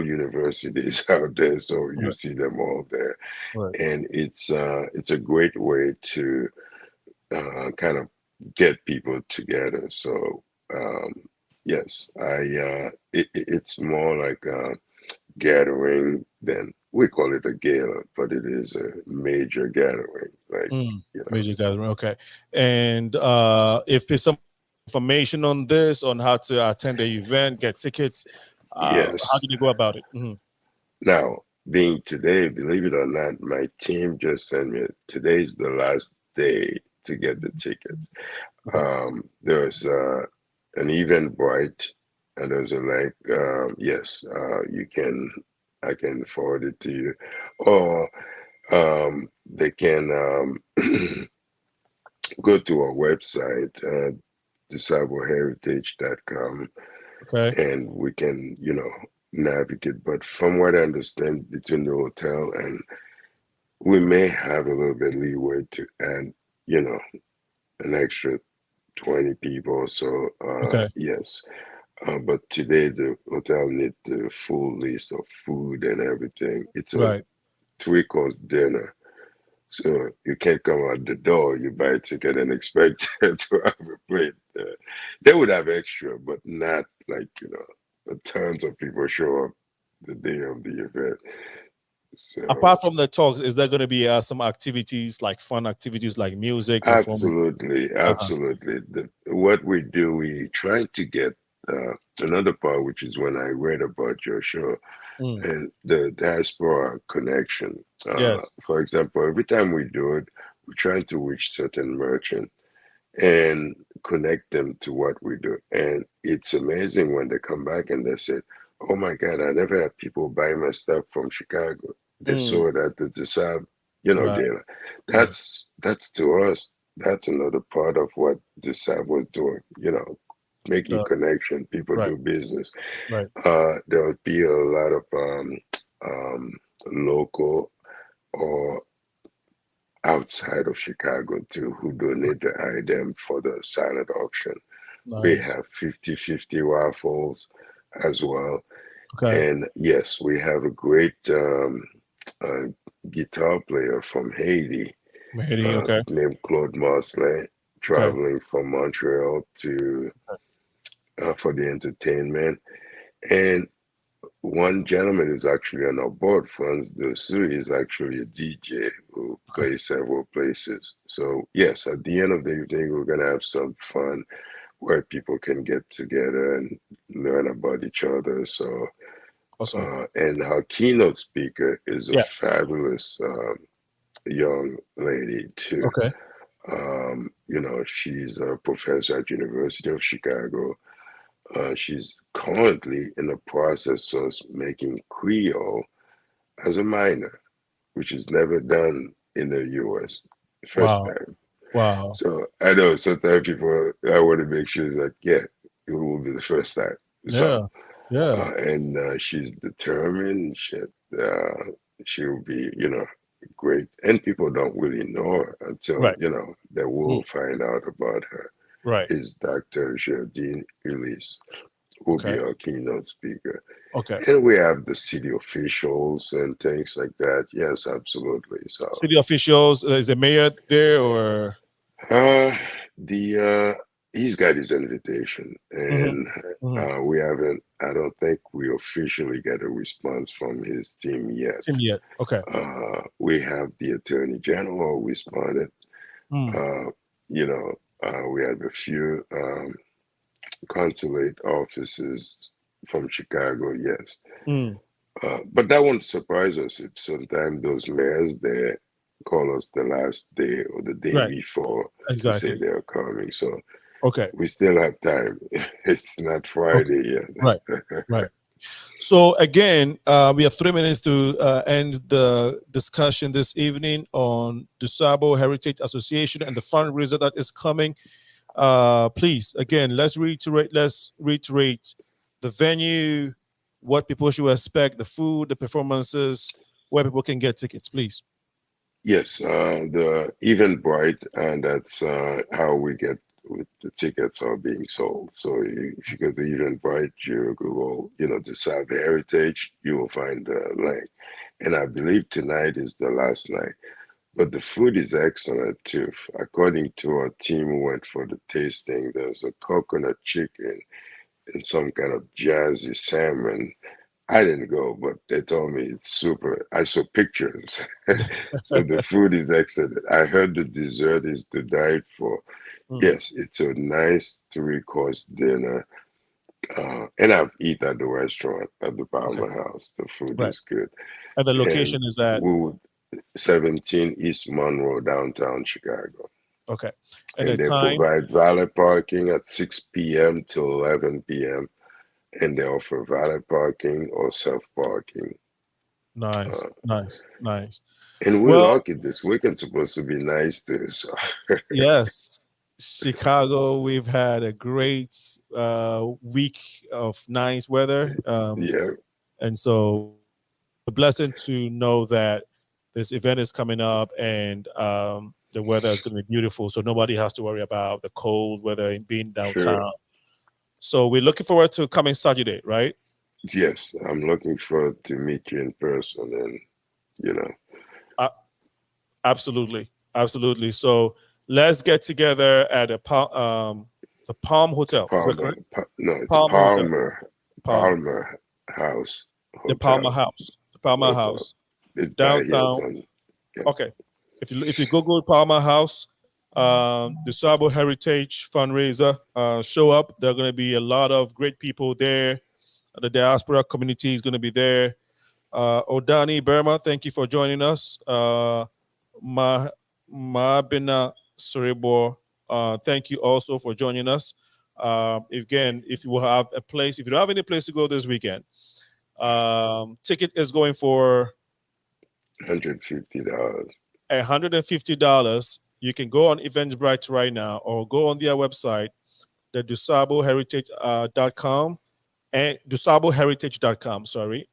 universities out there, so you Right. see them all there, Right. and it's a great way to kind of get people together. So yes, it's more like a gathering than we call it a gala, but it is a major gathering. Like, Major gathering. Okay. And if there's some information on this, on how to attend the event, get tickets, how yes. do you go about it? Now, being today, believe it or not, my team just sent me today's the last day to get the tickets. There's an Eventbrite, and there's a link. Yes, I can forward it to you, or they can go to our website, discipleheritage.com, Okay. and we can, navigate. But from what I understand, between the hotel and we may have a little bit leeway to add, an extra 20 people. So Okay. yes. But today the hotel need the full list of food and everything. It's a Right. 3-course dinner. So you can't come out the door, you buy a ticket and expect to have a plate. They would have extra, but not like, tons of people show up the day of the event. So Apart from the talks, is there going to be some activities, like fun activities like music, performance? absolutely, absolutely. What we do, we try to get another part, which is when I read about your show and the diaspora connection. Yes. For example, every time we do it, we try to reach certain merchant and connect them to what we do. And it's amazing when they come back and they say, "Oh my God, I never had people buy my stuff from Chicago. They saw it at the DeSalle, Right. dealer." That's to us, that's another part of what DeSalle was doing, making Does. connection, people Right. do business. Right. There would be a lot of local or outside of Chicago too who donate the item for the silent auction. We Nice. have 50-50 raffles as well. Okay. And yes, we have a great guitar player from Haiti Haiti. Okay. named Claude Marcelin, Okay. traveling from Montreal to for the entertainment. And one gentleman who's actually on our board, Franz Dessous, is actually a DJ who plays several places. So yes, at the end of the evening, we're gonna have some fun where people can get together and learn about each other. So, Awesome. and our keynote speaker is a Yes. fabulous young lady too. Okay. She's a professor at University of Chicago. She's currently in the process of making Creole as a minor, which is never done in the U.S. First Wow. time. Wow. So I know sometimes people, I want to make sure like, yeah, it will be the first time. Yeah. So, Yeah. and she's determined. She will be, great. And people don't really know her until, Right. they will find out about her. Right. Is Dr. Jardine Elise, who will be Okay. our keynote speaker. Okay. And we have the city officials and things like that. Yes, absolutely. So City officials, is the mayor there or? the he's got his invitation, and we haven't. I don't think we officially get a response from his team yet. Okay. We have the attorney general responded. You know, we have a few consulate offices from Chicago. Yes. But that won't surprise us if sometimes those mayors there call us the last day or the day before to say they're coming. So okay, we still have time. It's not Friday yet. Right. So again, we have 3 minutes to end the discussion this evening on DuSable Heritage Association and the fundraiser that is coming. Please, again, let's reiterate the venue, what people should expect, the food, the performances, where people can get tickets, please. Yes, the Eventbrite, and that's how we get with the tickets are being sold. So if you go to Eventbrite, you Google, DuSable Heritage, you will find the link. And I believe tonight is the last night. But the food is excellent too. According to our team who went for the tasting, there's a coconut chicken and some kind of jazzy salmon. I didn't go, but they told me it's super. I saw pictures. So the food is excellent. I heard the dessert is to die for. Yes, it's a nice 3-course dinner. And I've eaten at the restaurant at the Palmer House. The food is good. And the location is at? 17 East Monroe, downtown Chicago. Okay. And they provide valet parking at 6 p.m. till 11 p.m. And they offer valet parking or self-parking. Nice. And we're lucky this weekend supposed to be nice too. So. Yes. Chicago, we've had a great week of nice weather. And so a blessing to know that this event is coming up and the weather is going to be beautiful. So nobody has to worry about the cold weather and being downtown. Sure. So we're looking forward to coming Saturday, right? Yes, I'm looking forward to meet you in person and, Absolutely. So let's get together at the Palm Hotel. Palmer, is that correct? No, it's Palmer House. Hotel. The Palmer House. The Palmer House. It's downtown. Okay. If you Google Palmer House, DuSable Heritage fundraiser, show up. There are going to be a lot of great people there. The diaspora community is going to be there. Odani Burma, thank you for joining us. Mabina Sorebo, thank you also for joining us. Again, if you have a place, if you don't have any place to go this weekend, ticket is going for $150. $150. You can go on Eventbrite right now or go on their website, the DuSableHeritage.com and DuSableHeritage.com,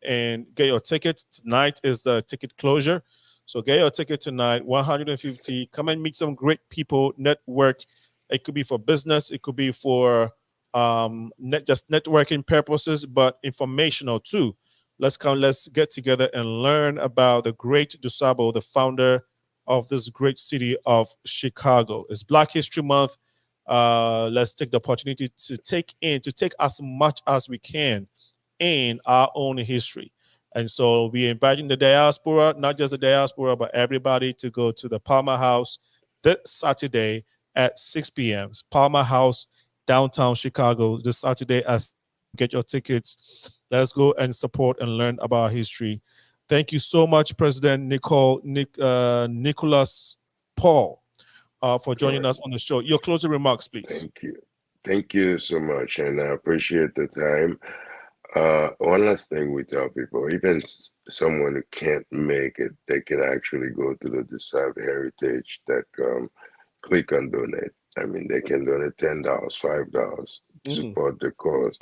and get your tickets. Tonight is the ticket closure. So get your ticket tonight, $150. Come and meet some great people, network. It could be for business. It could be for just networking purposes, but informational too. Let's get together and learn about the great DuSable, the founder of this great city of Chicago. It's Black History Month. Let's take the opportunity to take as much as we can in our own history. And so we're inviting the diaspora, not just the diaspora, but everybody to go to the Palmer House this Saturday at 6 p.m. Palmer House, downtown Chicago, this Saturday. Get your tickets. Let's go and support and learn about history. Thank you so much, President Nicholas Paul, for joining us on the show. Your closing remarks, please. Thank you so much, and I appreciate the time. One last thing we tell people, even someone who can't make it, they can actually go to the DuSable Heritage.com, click on donate. I mean, they can donate $10, $5 to support the cause,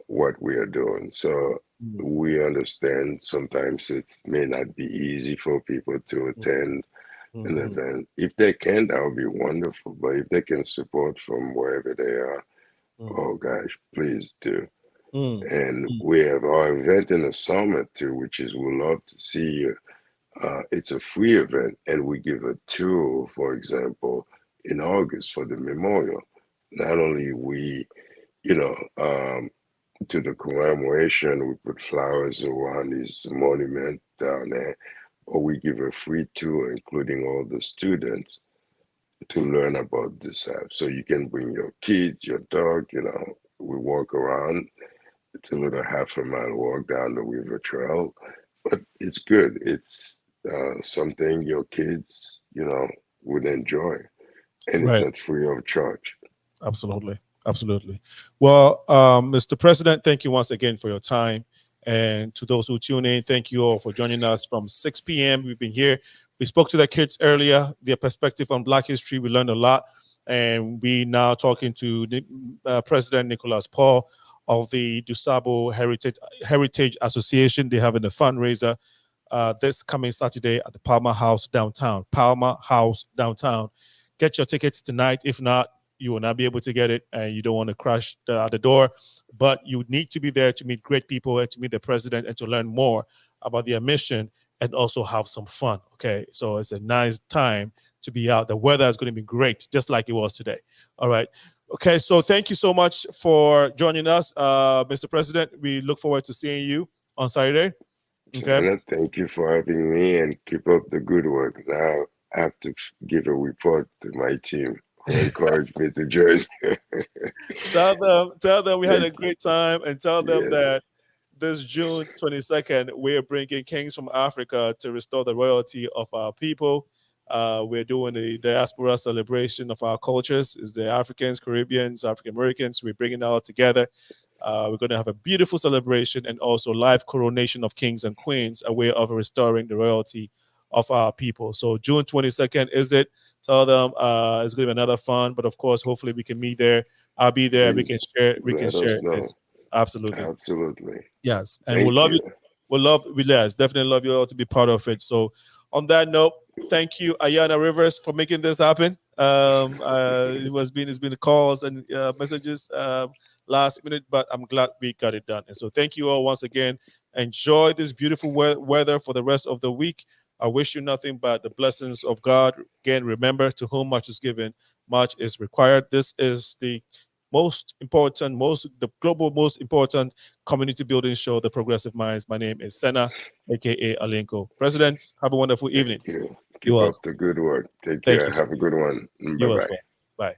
what we are doing. So we understand sometimes it may not be easy for people to attend an event. If they can, that would be wonderful. But if they can support from wherever they are, oh gosh, please do. And we have our event in the summer too, which is we'd love to see you. It's a free event, and we give a tour, for example, in August for the memorial. Not only we, you know, to the commemoration, we put flowers around this monument down there, or we give a free tour, including all the students, to learn about this app. So you can bring your kids, your dog, you know, we walk around. It's a little half a mile walk down the river trail, but it's good. It's something your kids, you know, would enjoy, and it's Right. at free of charge. Absolutely. Absolutely. Well, Mr. President, thank you once again for your time. And to those who tune in, thank you all for joining us from 6 p.m. We've been here. We spoke to the kids earlier, their perspective on Black history. We learned a lot. And we now talking to President Nicholas Paul of the Dusabo Heritage Association. They're having a fundraiser this coming Saturday at the Palmer House downtown. Palmer House downtown. Get your tickets tonight. If not, you will not be able to get it, and you don't want to crash at the door. But you need to be there to meet great people and to meet the president and to learn more about their mission and also have some fun. Okay, so it's a nice time to be out. The weather is going to be great, just like it was today. All right. Okay, so thank you so much for joining us, Mr. President. We look forward to seeing you on Saturday. Okay. China, thank you for having me, and keep up the good work. Now I have to give a report to my team who encouraged me to join. Tell them we had a great time, and tell them that this June 22nd, we're bringing Kings from Africa to restore the royalty of our people. We're doing the diaspora celebration of our cultures. It's the Africans, Caribbeans, African Americans. We're bringing it all together. We're going to have a beautiful celebration and also live coronation of kings and queens, a way of restoring the royalty of our people. So June 22nd is it. Tell them it's going to be another fun, but of course, hopefully we can meet there. I'll be there. We can share. We can share it. Absolutely. Absolutely. Yes, and we'll love you. Yes, definitely love you all to be part of it. So, on that note, thank you, Ayana Rivers, for making this happen. It's been calls and messages last minute, but I'm glad we got it done. And so, thank you all once again. Enjoy this beautiful weather for the rest of the week. I wish you nothing but the blessings of God. Again, remember, to whom much is given, much is required. This is the the global most important community building show, The Progressive Minds. My name is Senna, aka Alenko. President, have a wonderful evening. Thank you. Keep up the good work. Take care. Have a good one. You as well. Bye.